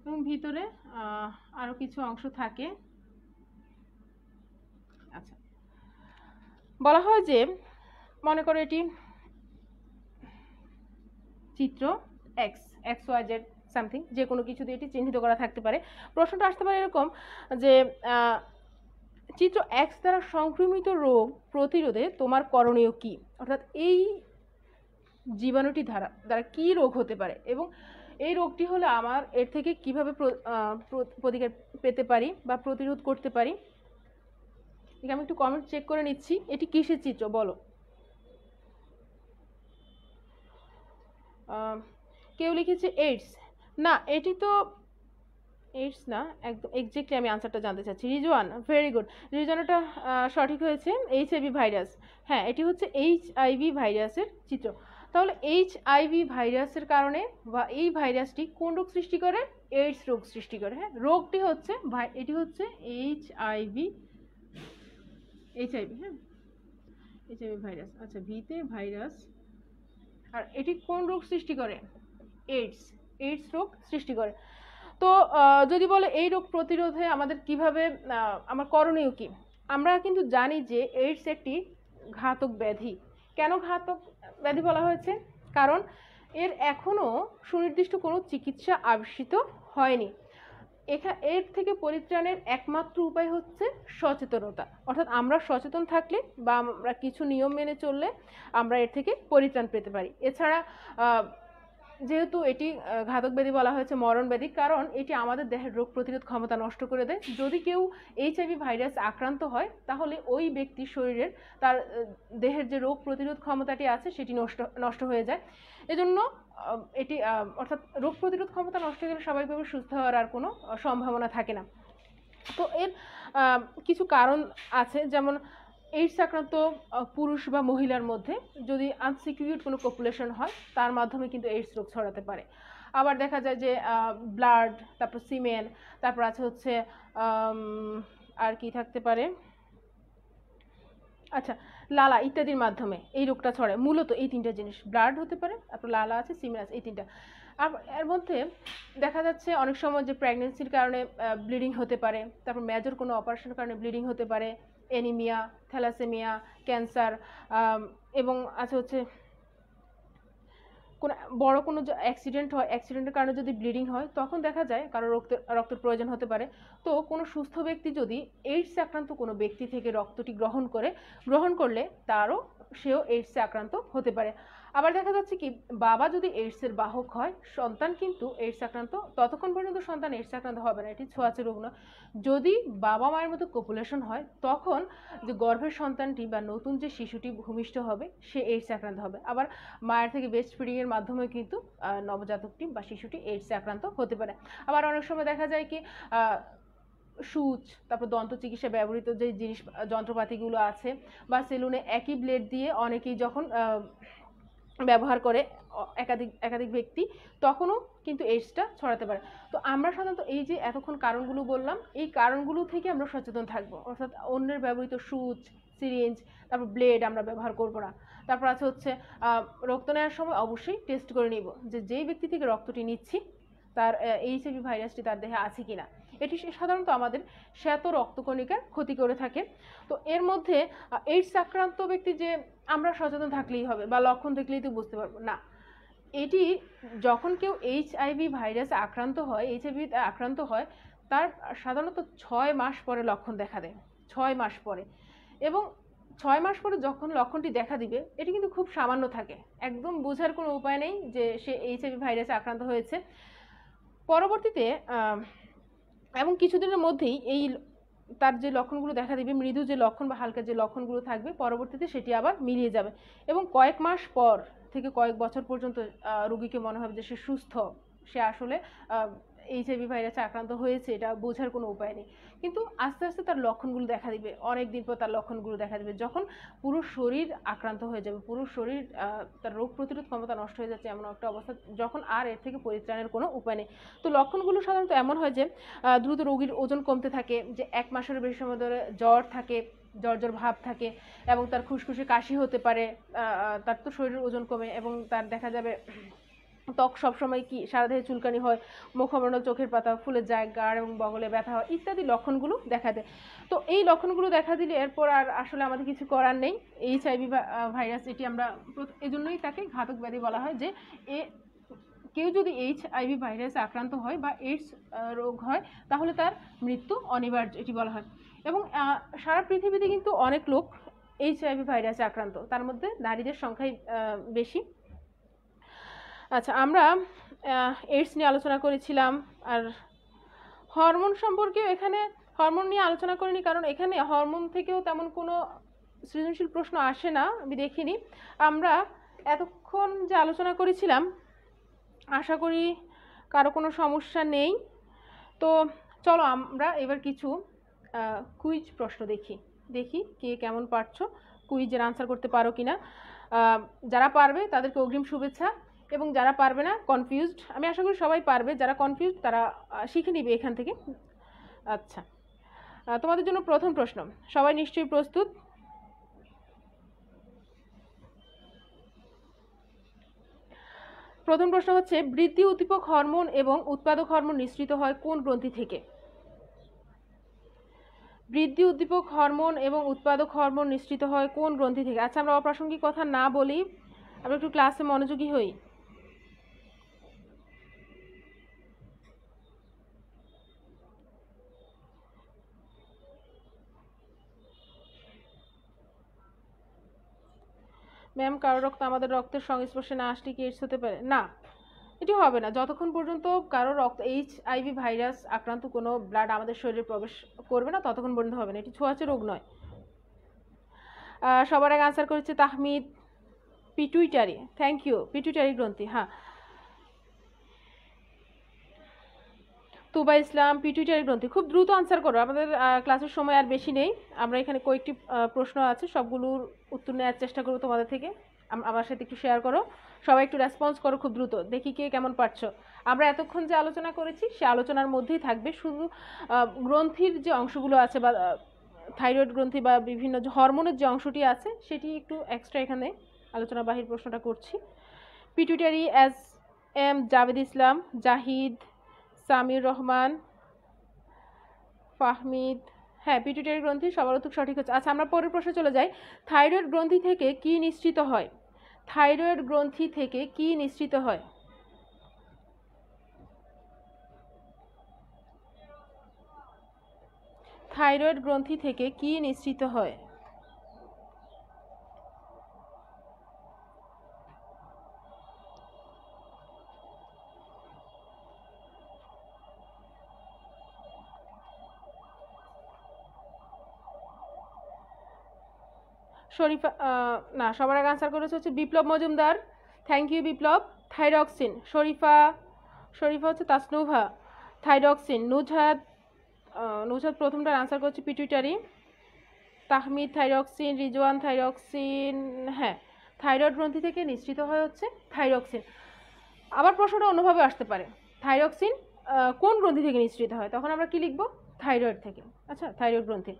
এবং ভিতরে আরো কিছু অংশ থাকে। আচ্ছা, বলা হয় যে মনে করো এটি চিত্র X, X Y Z something, যে কোনো কিছু দিয়ে এটি চিহ্নিত করা থাকতে পারে। প্রশ্নটা আসতে পারে এরকম যে চিত্র এক্স দ্বারা সংক্রমিত রোগ প্রতিরোধে তোমার করণীয় কি, অর্থাৎ এই জীবাণুটি দ্বারা কি রোগ হতে পারে এবং এই রোগটি হলে আমার এর থেকে কিভাবে প্রতিকার পেতে পারি বা প্রতিরোধ করতে পারি। আমি একটু কমেন্ট চেক করে নিচ্ছি, এটি কিসের চিত্র বলো। কেউ লিখেছে এইডস, না এটি তো এইডস না, একদম এক্স্যাক্টলি আমি আনসারটা জানতে চাচ্ছি। রিজওয়ান, ভেরি গুড, রিজওয়ানটা সঠিক হয়েছে, এইচআইভি ভাইরাস। হ্যাঁ, এটি হচ্ছে এইচআইভি ভাইরাসের চিত্র। তাহলে এইচআইভি ভাইরাসের কারণে বা এই ভাইরাসটি কোন রোগ সৃষ্টি করে, এইডস রোগ সৃষ্টি করে। হ্যাঁ, রোগটি হচ্ছে এটি হচ্ছে এইচআইভি, হ্যাঁ এইচআইভি ভাইরাস। আচ্ছা, ভিতে ভাইরাস, আর এটি কোন রোগ সৃষ্টি করে, এইডস রোগ সৃষ্টি করে। তো যদি বলে এই রোগ প্রতিরোধে আমাদের কিভাবে, আমার করণীয় কি, আমরা কিন্তু জানি যে এইডস একটি ঘাতক ব্যাধি। কেন ঘাতক ব্যাধি বলা হয়েছে, কারণ এর এখনো সুনির্দিষ্ট কোনো চিকিৎসা আবিষ্কৃত হয়নি। এর থেকে পরিত্রাণের একমাত্র উপায় হচ্ছে সচেতনতা, অর্থাৎ আমরা সচেতন থাকলে বা আমরা কিছু নিয়ম মেনে চললে আমরা এর থেকে পরিত্রাণ পেতে পারি। এছাড়া যেহেতু এটি ঘাতক ব্যাধি বলা হয়েছে, মরণ ব্যাধি, কারণ এটি আমাদের দেহের রোগ প্রতিরোধ ক্ষমতা নষ্ট করে দেয়। যদি কেউ এইচআইভি ভাইরাস আক্রান্ত হয় তাহলে ওই ব্যক্তির শরীরের তার দেহের যে রোগ প্রতিরোধ ক্ষমতাটি আছে সেটি নষ্ট হয়ে যায়। এজন্য এটি অর্থাৎ রোগ প্রতিরোধ ক্ষমতা নষ্ট হয়ে গেলে স্বাভাবিকভাবে সুস্থ হওয়ার আর কোনো সম্ভাবনা থাকে না। তো এর কিছু কারণ আছে, যেমন এইডস আক্রান্ত পুরুষ বা মহিলার মধ্যে যদি আনসিকিউর্ড কোনো পপুলেশন হয় তার মাধ্যমে কিন্তু এইডস রোগ ছড়াতে পারে। আবার দেখা যায় যে ব্লাড, তারপর সিমেন, তারপর আছে হচ্ছে আর কি থাকতে পারে, আচ্ছা লালা ইত্যাদির মাধ্যমে এই রোগটা ছড়ায়। মূলত এই তিনটা জিনিস, ব্লাড হতে পারে, তারপর লালা আছে, সিমেন আছে, এই তিনটা। আর এর মধ্যে দেখা যাচ্ছে অনেক সময় যে প্রেগনেন্সির কারণে ব্লিডিং হতে পারে, তারপর মেজর কোনো অপারেশনের কারণে ব্লিডিং হতে পারে, অ্যানিমিয়া, থ্যালাসেমিয়া, ক্যান্সার, এবং আছে হচ্ছে কোনো বড় কোনো অ্যাক্সিডেন্ট হয়, অ্যাক্সিডেন্টের কারণে যদি ব্লিডিং হয় তখন দেখা যায় কারো রক্তের প্রয়োজন হতে পারে। তো কোনো সুস্থ ব্যক্তি যদি এইডস আক্রান্ত কোনো ব্যক্তি থেকে রক্তটি গ্রহণ করলে সেও এইডসে আক্রান্ত হতে পারে। আবার দেখা যাচ্ছে কি, বাবা যদি এইডসের বাহক হয়, সন্তান কিন্তু এইডস আক্রান্ত, ততক্ষণ পর্যন্ত সন্তান এইডস আক্রান্ত হবে না, এটি ছোঁয়াচে রোগ নয়। যদি বাবা মায়ের মতো পপুলেশন হয় তখন যে গর্ভের সন্তানটি বা নতুন যে শিশুটি ভূমিষ্ঠ হবে সে এইডসে আক্রান্ত হবে। আবার মায়ের থেকে ব্রেস্ট ফিডিংয়ের মাধ্যমে কিন্তু নবজাতকটি বা শিশুটি এইডসে আক্রান্ত হতে পারে। আবার অনেক সময় দেখা যায় কি, সূচ, তারপর দন্ত চিকিৎসা ব্যবহৃত যে যন্ত্রপাতিগুলো আছে, বা সেলুনে একই ব্লেড দিয়ে অনেকেই যখন ব্যবহার করে একাধিক ব্যক্তি, তখনও কিন্তু এইডসটা ছড়াতে পারে। তো আমরা সাধারণত এই যে এতক্ষণ কারণগুলো বললাম, এই কারণগুলো থেকে আমরা সচেতন থাকবো, অর্থাৎ অন্যের ব্যবহৃত সূচ, সিরিঞ্জ, তারপর ব্লেড আমরা ব্যবহার করবো না। তারপর আছে হচ্ছে রক্ত নেওয়ার সময় অবশ্যই টেস্ট করে নিব যে যেই ব্যক্তি থেকে রক্তটি নিচ্ছি তার এইচআইভি ভাইরাসটি তার দেহে আছে কিনা। এটি সাধারণত আমাদের শ্বেত রক্তকণিকার ক্ষতি করে থাকে। তো এর মধ্যে এইডস আক্রান্ত ব্যক্তি যে আমরা সচেতন থাকলেই হবে বা লক্ষণ দেখলেই তো বুঝতে পারবো না, এটি যখন কেউ এইচআইভি ভাইরাসে আক্রান্ত হয়, তার সাধারণত 6 মাস পরে লক্ষণ দেখা দেয়। 6 মাস পরে। এবং 6 মাস পরে যখন লক্ষণটি দেখা দিবে এটি কিন্তু খুব সামান্য থাকে, একদম বোঝার কোনো উপায় নেই যে সে এইচআইভি ভাইরাসে আক্রান্ত হয়েছে। পরবর্তীতে এবং কিছুদিনের মধ্যেই এই তার যে লক্ষণগুলো দেখা দিবে, মৃদু যে লক্ষণ বা হালকা যে লক্ষণগুলো থাকবে, পরবর্তীতে সেটি আবার মিলিয়ে যাবে এবং কয়েক মাস পর থেকে কয়েক বছর পর্যন্ত রোগীকে মনে হবে যে সে সুস্থ, সে আসলে এইচআইভি ভাইরাসে আক্রান্ত হয়েছে, এটা বোঝার কোনো উপায় নেই। কিন্তু আস্তে আস্তে তার লক্ষণগুলো দেখা দিবে, অনেক দিন পর তার লক্ষণগুলো দেখা দিবে যখন পুরো শরীর আক্রান্ত হয়ে যাবে, পুরো শরীর তার রোগ প্রতিরোধ ক্ষমতা নষ্ট হয়ে যাচ্ছে, এমন একটা অবস্থা যখন আর এর থেকে পরিত্রাণের কোনো উপায় নেই। তো লক্ষণগুলো সাধারণত এমন হয় যে দ্রুত রোগীর ওজন কমতে থাকে, যে 1 মাসের বেশি সময় ধরে জ্বর থাকে, জ্বর ভাব থাকে এবং তার খুসখুসে কাশি হতে পারে, তার তো শরীরের ওজন কমে এবং তার দেখা যাবে ত্বক সবসময় কি সারা দেহে চুলকানি হয়, মুখমণ্ডল, চোখের পাতা ফুলে যায়, গাঢ় এবং বগলে ব্যথা হয় ইত্যাদি লক্ষণগুলো দেখা দেয়। তো এই লক্ষণগুলো দেখা দিলে এরপর আর আসলে আমাদের কিছু করার নেই। এইচআইভি ভাইরাস এটি আমরা এজন্যই তাকে ঘাতক ব্যাধি বলা হয়, যে কেউ যদি এইচআইভি ভাইরাসে আক্রান্ত হয় বা এইডস রোগ হয় তাহলে তার মৃত্যু অনিবার্য, এটি বলা হয়। এবং সারা পৃথিবীতে কিন্তু অনেক লোক এইচআইভি ভাইরাসে আক্রান্ত, তার মধ্যে নারীদের সংখ্যাই বেশি। আচ্ছা, আমরা এইডস নিয়ে আলোচনা করেছিলাম, আর হরমোন সম্পর্কেও এখানে হরমোন নিয়ে আলোচনা করিনি, কারণ এখানে হরমোন থেকেও তেমন কোনো সৃজনশীল প্রশ্ন আসে না, আমি দেখিনি। আমরা এতক্ষণ যে আলোচনা করেছিলাম আশা করি কারো কোনো সমস্যা নেই। তো চলো আমরা এবার কিছু কুইজ প্রশ্ন দেখি কে কেমন পারছো, কুইজের আনসার করতে পারো কিনা। যারা পারবে তাদেরকে অগ্রিম শুভেচ্ছা, এবং যারা পারবে না, কনফিউজড, আমি আশা করি সবাই পারবে, যারা কনফিউজড তারা শিখে নিবে এখান থেকে। আচ্ছা, তোমাদের জন্য প্রথম প্রশ্ন, সবাই নিশ্চয়ই প্রস্তুত? প্রথম প্রশ্ন হচ্ছে, বৃদ্ধি উদ্দীপক হরমোন এবং উৎপাদক হরমোন নিঃসৃত হয় কোন গ্রন্থি থেকে? বৃদ্ধি উদ্দীপক হরমোন এবং উৎপাদক হরমোন নিঃসৃত হয় কোন গ্রন্থি থেকে? আচ্ছা, আমরা অপ্রাসঙ্গিক কথা না বলি, আমরা একটু ক্লাসে মনোযোগী হই। ম্যাম, কারো রক্ত আমাদের রক্তের সংস্পর্শে না আসলে কি এইডস হতে পারে? না, এটি হবে না যতক্ষণ পর্যন্ত কারো রক্ত এইচআইভি ভাইরাস আক্রান্ত কোনো ব্লাড আমাদের শরীরে প্রবেশ করবে না ততক্ষণ পর্যন্ত হবে না, এটি ছোঁয়াচে রোগ নয়। সবার আগে আনসার করেছে Tahmid, pituitary, thank you, pituitary গ্রন্থি। হ্যাঁ, তুবা ইসলাম, পিটুইটারি গ্রন্থি। খুব দ্রুত আনসার করো, আমাদের ক্লাসের সময় আর বেশি নেই। আমরা এখানে কয়েকটি প্রশ্ন আছে, সবগুলোর উত্তর নেওয়ার চেষ্টা করবো তোমাদের থেকে, আমার সাথে একটু শেয়ার করো, সবাই একটু রেসপন্স করো খুব দ্রুত, দেখি কে কেমন পারছো। আমরা এতক্ষণ যে আলোচনা করেছি সে আলোচনার মধ্যেই থাকবে, শুধু গ্রন্থির যে অংশগুলো আছে বা থাইরয়েড গ্রন্থি বা বিভিন্ন যে হরমোনের যে অংশটি আছে সেটি একটু এক্সট্রা এখানে আলোচনা বাহির প্রশ্নটা করছি। পিটুইটারি, এস এম জাভেদ ইসলাম, জাহিদ, সামির রহমান, ফাহমিদ, হ্যাঁ পিটুইটারি গ্রন্থি, সবার উত্তর সঠিক হচ্ছে। আচ্ছা, আমরা পরের প্রশ্নে চলে যাই। থাইরয়েড গ্রন্থি থেকে কি নিঃসৃত হয়? থাইরয়েড গ্রন্থি থেকে কি নিঃসৃত হয়? থাইরয়েড গ্রন্থি থেকে কি নিঃসৃত হয়? শরীফা, না, সবার আগে আনসার করেছে হচ্ছে Biplab Majumdar, thank you Biplab. Thyroxine, Sharifa হচ্ছে তাসনুভা, থাইরক্সিন। নুজহাত প্রথমটার আনসার করছে pituitary. Tahmid thyroxine, Rizwan thyroxine, হ্যাঁ থাইরয়েড গ্রন্থি থেকে নিঃসৃত হয় হচ্ছে থাইরক্সিন। আবার প্রশ্নটা অন্যভাবে আসতে পারে, থাইরক্সিন কোন গ্রন্থি থেকে নিঃসৃত হয়, তখন আমরা কি লিখব? থাইরয়েড থেকে। আচ্ছা, থাইরয়েড গ্রন্থি।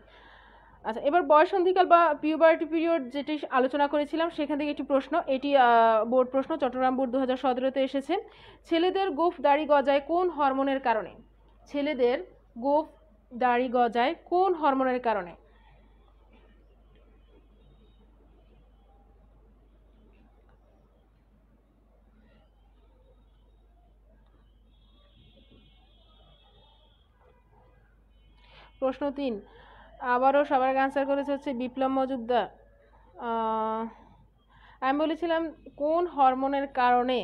আচ্ছা, এবার বয়সন্ধিকাল বা পিউবার্টি পিরিয়ড যেটি আলোচনা করেছিলাম সেখান থেকে একটি প্রশ্ন, এটি বোর্ড প্রশ্ন, চট্টগ্রাম বোর্ড 2017-তে এসেছে। ছেলেদের গোঁফ দাড়ি গজায় কোন হরমোনের কারণে? ছেলেদের গোঁফ দাড়ি গজায় কোন হরমোনের কারণে? প্রশ্ন 3, আবারও সবার আগে আনসার করেছে হচ্ছে বিপ্লব মজুমদার। আমি বলেছিলাম কোন হরমোনের কারণে,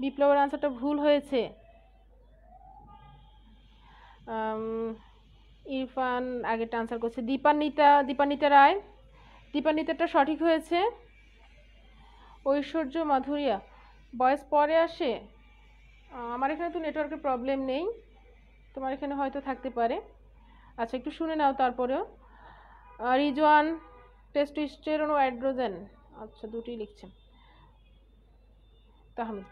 বিপ্লবের আনসারটা ভুল হয়েছে। ইরফান আগেরটা আনসার করছে। দীপান্বিতা রায়, দীপান্বিতাটা সঠিক হয়েছে। ঐশ্বর্য মাধুরিয়া, বয়স পরে আসে। আমার এখানে তো নেটওয়ার্কের প্রবলেম নেই, তোমার এখানে হয়তো থাকতে পারে। আচ্ছা একটু শুনে নাও তারপরেও। রিজওয়ান, টেস্টোস্টেরন ও অ্যান্ড্রোজেন, আচ্ছা দুটি লিখছে। তাহমিদ,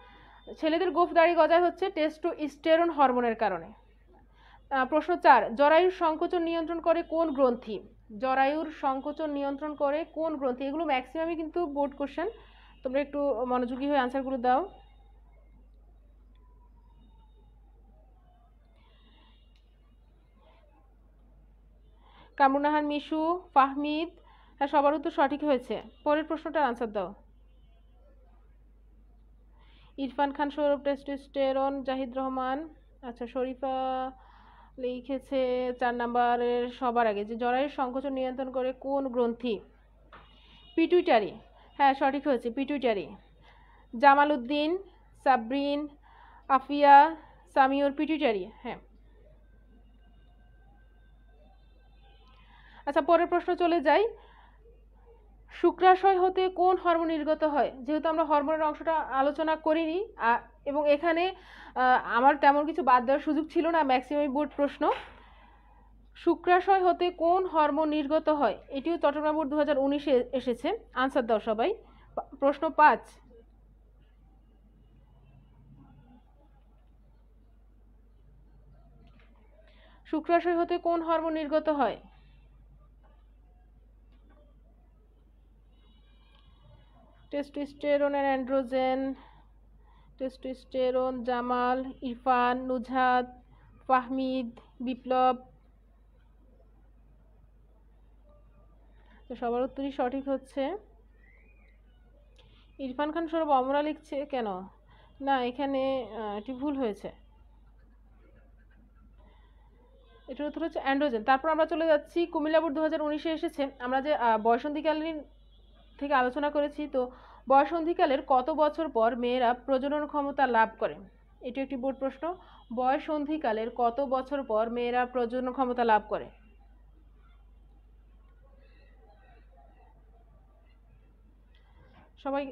ছেলেদের গোঁফ দাড়ি গজায় হচ্ছে টেস্টোস্টেরন হরমোনের কারণে। প্রশ্ন 4, জরায়ুর সংকোচন নিয়ন্ত্রণ করে কোন গ্রন্থি? জরায়ুর সংকোচন নিয়ন্ত্রণ করে কোন গ্রন্থি? এগুলো ম্যাক্সিমামই কিন্তু বোর্ড কোশ্চেন, তোমরা একটু মনোযোগী হয়ে আনসারগুলো দাও। কামরুনাহার, মিশু, ফাহমিদ, হ্যাঁ সবার উত্তর সঠিক হয়েছে। পরের প্রশ্নটার আনসার দাও। ইরফান খান, সৌরভ টেস্টোস্টেরন, জাহিদ রহমান। আচ্ছা শরীফা লিখেছে 4 নাম্বারের সবার আগে যে জরায়ুর সংকোচন নিয়ন্ত্রণ করে কোন গ্রন্থি? পিটুইটারি, হ্যাঁ সঠিক হয়েছে পিটুইটারি। জামাল উদ্দিন, সাবরিন, আফিয়া, সামিউর, পিটুইটারি, হ্যাঁ। আচ্ছা পরের প্রশ্ন চলে যাই। শুক্রাশয় হতে কোন হরমোন নির্গত হয়? যেহেতু আমরা হরমোনের অংশটা আলোচনা করিনি এবং এখানে আমার তেমন কিছু বাদ দেওয়ার সুযোগ ছিল না, ম্যাক্সিমাম বোর্ড প্রশ্ন। শুক্রাশয় হতে কোন হরমোন নির্গত হয়? এটিও চট্টগ্রাম বোর্ড 2019-এ এসেছে। আনসার দাও সবাই। প্রশ্ন 5, শুক্রাশয় হতে কোন হরমোন নির্গত হয়? টেস্টোস্টেরন আর অ্যান্ড্রোজেন। টেস্টোস্টেরন, জামাল, ইরফান, নুজহাত, ফাহমিদ, বিপ্লব। তো সবার উত্তরই সঠিক হচ্ছে। ইরফান খান, সৌরভ, অমরা লিখছে কেন? না এখানে এটি ভুল হয়েছে, এটার উত্তর হচ্ছে অ্যান্ড্রোজেন। তারপর আমরা চলে যাচ্ছি কুমিল্লা বোর্ড 2019-এ এসেছে। আমরা যে বয়সন্ধিকালীন থেকে আলোচনা করেছি, তো বয়সন্ধিকালের কত বছর পর মেয়েরা প্রজনন ক্ষমতা লাভ করে? এটি একটি বোর্ড প্রশ্ন। বয়সন্ধিকালের কত বছর পর মেয়েরা প্রজনন ক্ষমতা লাভ করে? সবাই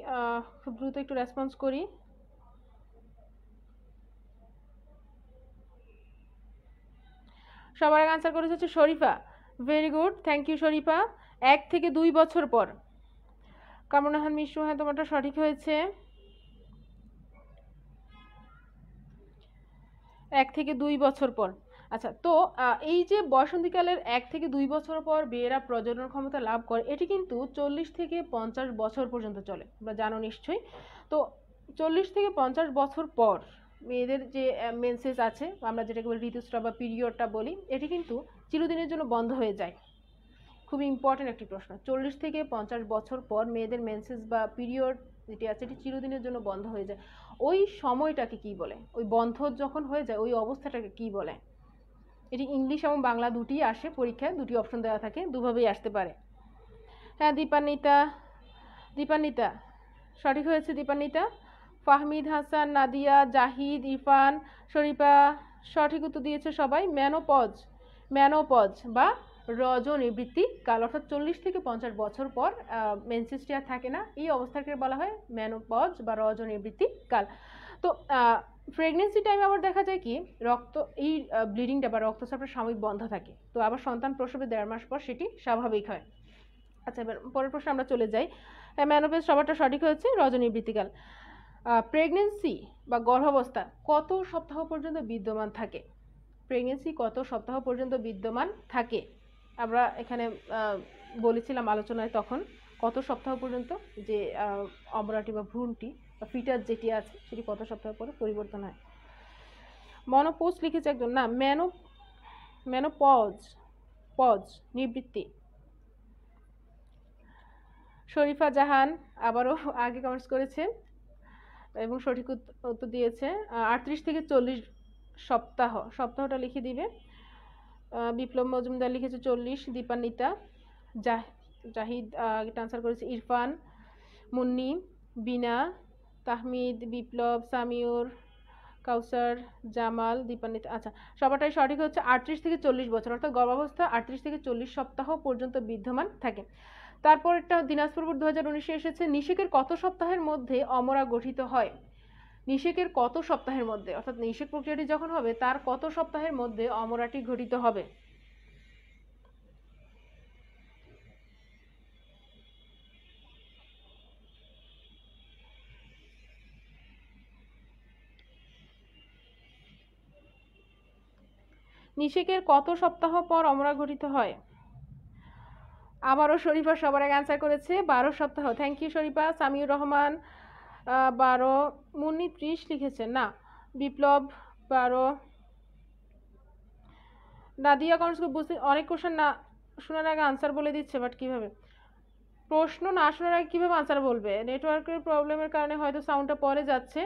খুব দ্রুত একটু রেসপন্স করি। সবার আগে আনসার করেছে হচ্ছে Sharifa. Very good, thank you Sharifa. 1 থেকে 2 বছর পর। কামরুনাহান, মিশু, হ্যাঁ তোমারটা সঠিক হয়েছে। 1 থেকে 2 বছর পর। আচ্ছা তো এই যে বয়সন্ধিকালের 1 থেকে 2 বছর পর মেয়েরা প্রজনন ক্ষমতা লাভ করে, এটি কিন্তু 40 থেকে 50 বছর পর্যন্ত চলে, তোমরা জানো নিশ্চয়ই। তো 40 থেকে 50 বছর পর মেয়েদের যে মেন্সেস আছে, আমরা যেটাকে বলি ঋতুস্রাব বা পিরিয়ডটা বলি, এটি কিন্তু চিরদিনের জন্য বন্ধ হয়ে যায়। খুবই ইম্পর্টেন্ট একটি প্রশ্ন। 40 থেকে 50 বছর পর মেয়েদের মেন্সেস বা পিরিয়ড যেটি আছে এটি চিরদিনের জন্য বন্ধ হয়ে যায়। ওই সময়টাকে কি বলে? ওই বন্ধ যখন হয়ে যায় ওই অবস্থাটাকে কি বলে? এটি ইংলিশ এবং বাংলা দুটিই আসে পরীক্ষায়, দুটি অপশন দেওয়া থাকে, দুভাবেই আসতে পারে। হ্যাঁ দীপান্বিতা সঠিক হয়েছে। দীপান্বিতা, ফাহমিদ, হাসান, নাদিয়া, জাহিদ, ইরফান, শরীফা সঠিক উত্তর দিয়েছে সবাই। ম্যানোপজ বা রজনিবৃত্তি কাল, অর্থাৎ 40 থেকে 50 বছর পর মেন্সেসটি আর থাকে না, এই অবস্থাকে বলা হয় ম্যানোপজ বা রজনিবৃত্তি কাল। তো প্রেগনেন্সি টাইমে আবার দেখা যায় কি এই ব্লিডিংটা বা রক্তচাপটা সাময়িক বন্ধ থাকে, তো আবার সন্তান প্রসবের 1.5 মাস পর সেটি স্বাভাবিক হয়। আচ্ছা এবার পরের প্রশ্নে আমরা চলে যাই। ম্যানোপজ সবারটা সঠিক হয়েছে, রজনিবৃত্তিকাল। প্রেগনেন্সি বা গর্ভাবস্থা কত সপ্তাহ পর্যন্ত বিদ্যমান থাকে? প্রেগনেন্সি কত সপ্তাহ পর্যন্ত বিদ্যমান থাকে? আমরা এখানে বলেছিলাম আলোচনায় তখন কত সপ্তাহ পর্যন্ত, যে অমরাটি বা ভ্রূণটি বা ফিটাস যেটি আছে সেটি কত সপ্তাহ পরে পরিবর্তন হয়? মনোপোজ লিখেছে একজন, না পজ নিবৃত্তি। শরীফা জাহান আবারও আগে কমেন্টস করেছে এবং সঠিক উত্তর দিয়েছে 38 থেকে 40 সপ্তাহটা লিখে দিবে। বিপ্লব মজুমদার লিখেছে 40, দীপান্বিতা। জাহিদ এটা আনসার করেছে ইরফান, মুন্নি, বিনা, তাহমিদ, বিপ্লব, সামিউর, কাউসার, জামাল, দীপান্বিতা। আচ্ছা, সবাটাই সঠিক হচ্ছে। 38 থেকে 40 বছর, অর্থাৎ গর্ভাবস্থা 38 থেকে 40 সপ্তাহ পর্যন্ত বিদ্যমান থাকে। তারপর একটা দিনাজপুর বোর্ড 2019-এ এসেছে, নিষেকের কত সপ্তাহের মধ্যে অমরা গঠিত হয়? নিষেকের কত সপ্তাহের মধ্যে, অর্থাৎ নিষেক প্রক্রিয়াটি যখন হবে তার কত সপ্তাহের মধ্যে অমরাটি গঠিত হবে? নিষেকের কত সপ্তাহ পর অমরা গঠিত হয়? আবারও শরীফা সবার আগে অ্যান্সার করেছে 12 সপ্তাহ। Thank you Sharifa. সামিউর রহমান 12, মুন্নি 30 লিখেছেন না, বিপ্লব 12, নাদিয়া কমেন্টস বুঝতে অনেক কোশ্চেন না শোনার আগে আনসার বলে দিচ্ছে, বাট কিভাবে প্রশ্ন না শোনার আগে কিভাবে আনসার বলবে? নেটওয়ার্কের প্রবলেমের কারণে হয়তো সাউন্ডটা পরে যাচ্ছে।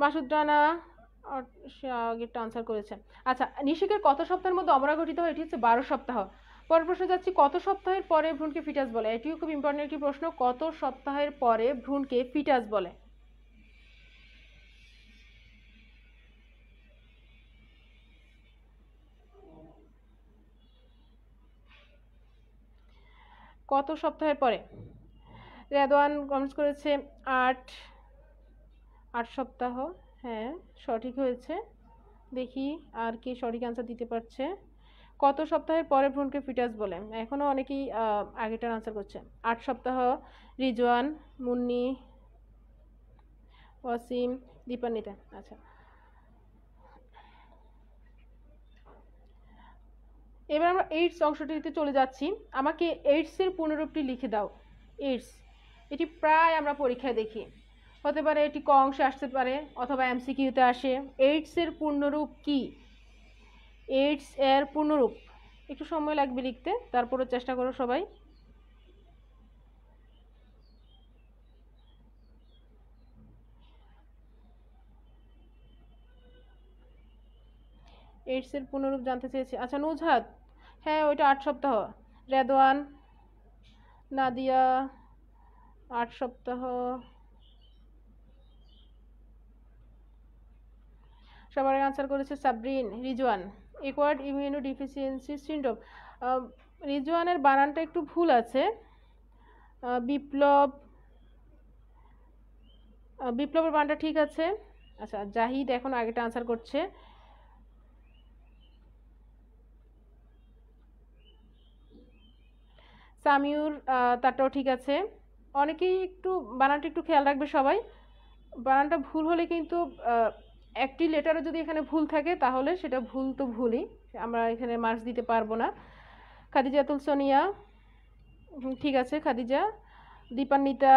মাসুদ রানা সে আগেরটা আনসার করেছে। আচ্ছা, নিষেকের কত সপ্তাহের মধ্যে অমরা গঠিত হয়? এটি হচ্ছে 12 সপ্তাহ। পরের প্রশ্ন যাচ্ছি, কত সপ্তাহের পরে ভ্রূণকে ফিটাস বলে? এটিও খুব ইম্পর্টেন্ট একটি প্রশ্ন। কত সপ্তাহের পরে ভ্রূণকে ফিটাস বলে? কত সপ্তাহের পরে? রেদওয়ান কমেন্টস করেছে 8 সপ্তাহ। হ্যাঁ, সঠিক হয়েছে। দেখি আর কি সঠিক আনসার দিতে পারছে। কত সপ্তাহের পরে ভ্রূণকে ফিটাস বলে? এখনও অনেকেই আগেটার আনসার করছে। 8 সপ্তাহ। রিজওয়ান, মুন্নি, ওয়াসিম, দীপান্বিতা। আচ্ছা, এবার আমরা এইডস অংশটিতে চলে যাচ্ছি। আমাকে এইডসের পূর্ণরূপটি লিখে দাও। এইডস, এটি প্রায় আমরা পরীক্ষায় দেখি, হতে পারে এটি ক অংশে আসতে পারে অথবা এমসিকিউতে আসে। এইডসের পূর্ণরূপ কি? এইডস এর পূর্ণরূপ একটু সময় লাগবে লিখতে, তারপরে চেষ্টা করো সবাই। এইডসের পূর্ণরূপ জানতে চেয়েছি। আচ্ছা, নুজহাত, হ্যাঁ ওইটা 8 সপ্তাহ। রেদওয়ান, নাদিয়া 8 সপ্তাহ। সবার আনসার করেছে Sabrin, Rizwan. Acquired immunodeficiency syndrome, রিজওয়ানের বানানটা একটু ভুল আছে। বিপ্লবের বানানটা ঠিক আছে। আচ্ছা, জাহিদ এখন আগেটা আনসার করছে। সামিউর তারটাও ঠিক আছে। অনেকেই একটু বানানটা একটু খেয়াল রাখবে সবাই। বানানটা ভুল হলে কিন্তু একটি লেটারও যদি এখানে ভুল থাকে তাহলে সেটা ভুল তো ভুলই, আমরা এখানে মার্কস দিতে পারবো না। খাদিজাতুল সোনিয়া ঠিক আছে। খাদিজা, দীপান্বিতা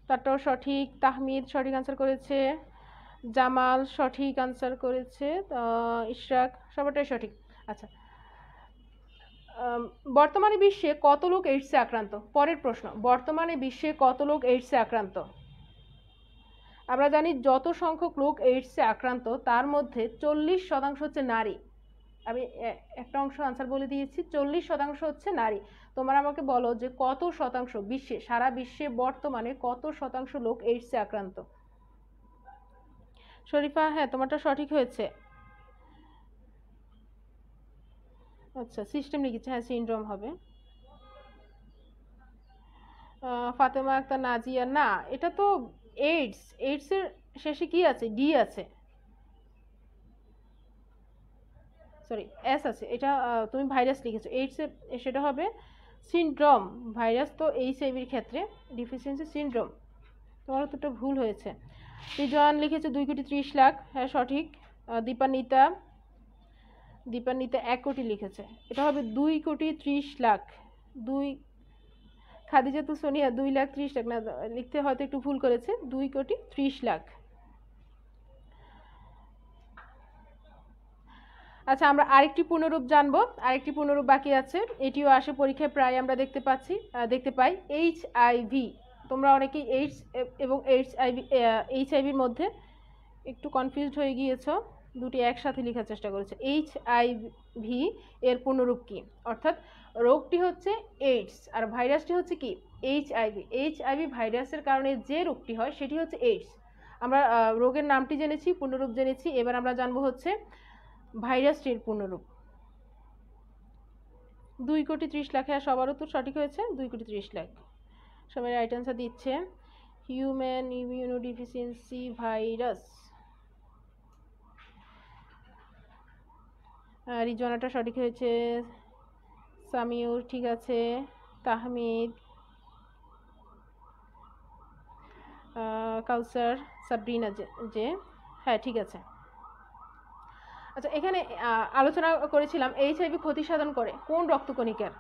তারটাও সঠিক। তাহমিদ সঠিক আনসার করেছে। জামাল সঠিক আনসার করেছে। ইশরাক সবারটাই সঠিক। আচ্ছা, বর্তমানে বিশ্বে কত লোক এইডসে আক্রান্ত? পরের প্রশ্ন, বর্তমানে বিশ্বে কত লোক এইডসে আক্রান্ত? আমরা জানি যত সংখ্যক লোক এইডসে আক্রান্ত তার মধ্যে 40% হচ্ছে নারী। আমি একটা অংশ আনসার বলে দিয়েছি, 40% হচ্ছে নারী। তোমরা আমাকে বলো যে কত শতাংশ বিশ্বে, সারা বিশ্বে বর্তমানে কত শতাংশ লোক এইডসে আক্রান্ত? শরীফা, হ্যাঁ তোমারটা সঠিক হয়েছে। আচ্ছা, সিস্টেম লিখেছে, হ্যাঁ সিনড্রোম হবে। ফাতেমা আক্তার, নাজিয়া, না এটা তো এইডস। এইডসের শেষে কি আছে? ডি আছে, সরি এস আছে। এটা তুমি ভাইরাস লিখেছো, এইডসের সেটা হবে সিনড্রোম। ভাইরাস তো এইচআইভির ক্ষেত্রে ডিফিসিয়েন্সি সিনড্রোম। তোমার উত্তরটা ভুল হয়েছে। রিজওয়ান লিখেছে 2,30,00,000, হ্যাঁ সঠিক। দীপান্বিতা 1 কোটি লিখেছে, এটা হবে 2,30,00,000। খাদিজাতুল সোনিয়া 2,30,00,000 না, লিখতে হয়তো একটু ভুল করেছে, 2,30,00,000। আচ্ছা, আমরা আরেকটি পূর্ণরূপ জানবো, আরেকটি পূর্ণরূপ বাকি আছে, এটিও আসে পরীক্ষায় প্রায় আমরা দেখতে পাই। এইচআইভি, তোমরা অনেকেই এইডস এবং এইচআইভির মধ্যে একটু কনফিউজড হয়ে গিয়েছো। দুটি একসাথে লেখার চেষ্টা করেছে। HIV এর পূর্ণরূপ কি? অর্থাৎ রোগটি হচ্ছে এইডস আর ভাইরাসটি হচ্ছে কি? এইচআইভি ভাইরাসের কারণে যে রোগটি হয় সেটি হচ্ছে এইডস। আমরা রোগের নামটি জেনেছি, পূর্ণরূপ জেনেছি, এবার আমরা জানবো হচ্ছে ভাইরাসটির পূর্ণরূপ। 2,30,00,000 আর সবার উত্তর সঠিক হয়েছে 2,30,00,000। সবাই রাইট অ্যান্সার দিচ্ছে। Human immunodeficiency virus. রিজওয়ানাটা সঠিক হয়েছে, সামিউর ঠিক আছে, তাহমিদ, কাউসার, সাবরিনা যে হ্যাঁ ঠিক আছে। আচ্ছা এখানে আলোচনা করেছিলাম এইচআইভি ক্ষতি সাধন করে কোন রক্তকণিকার?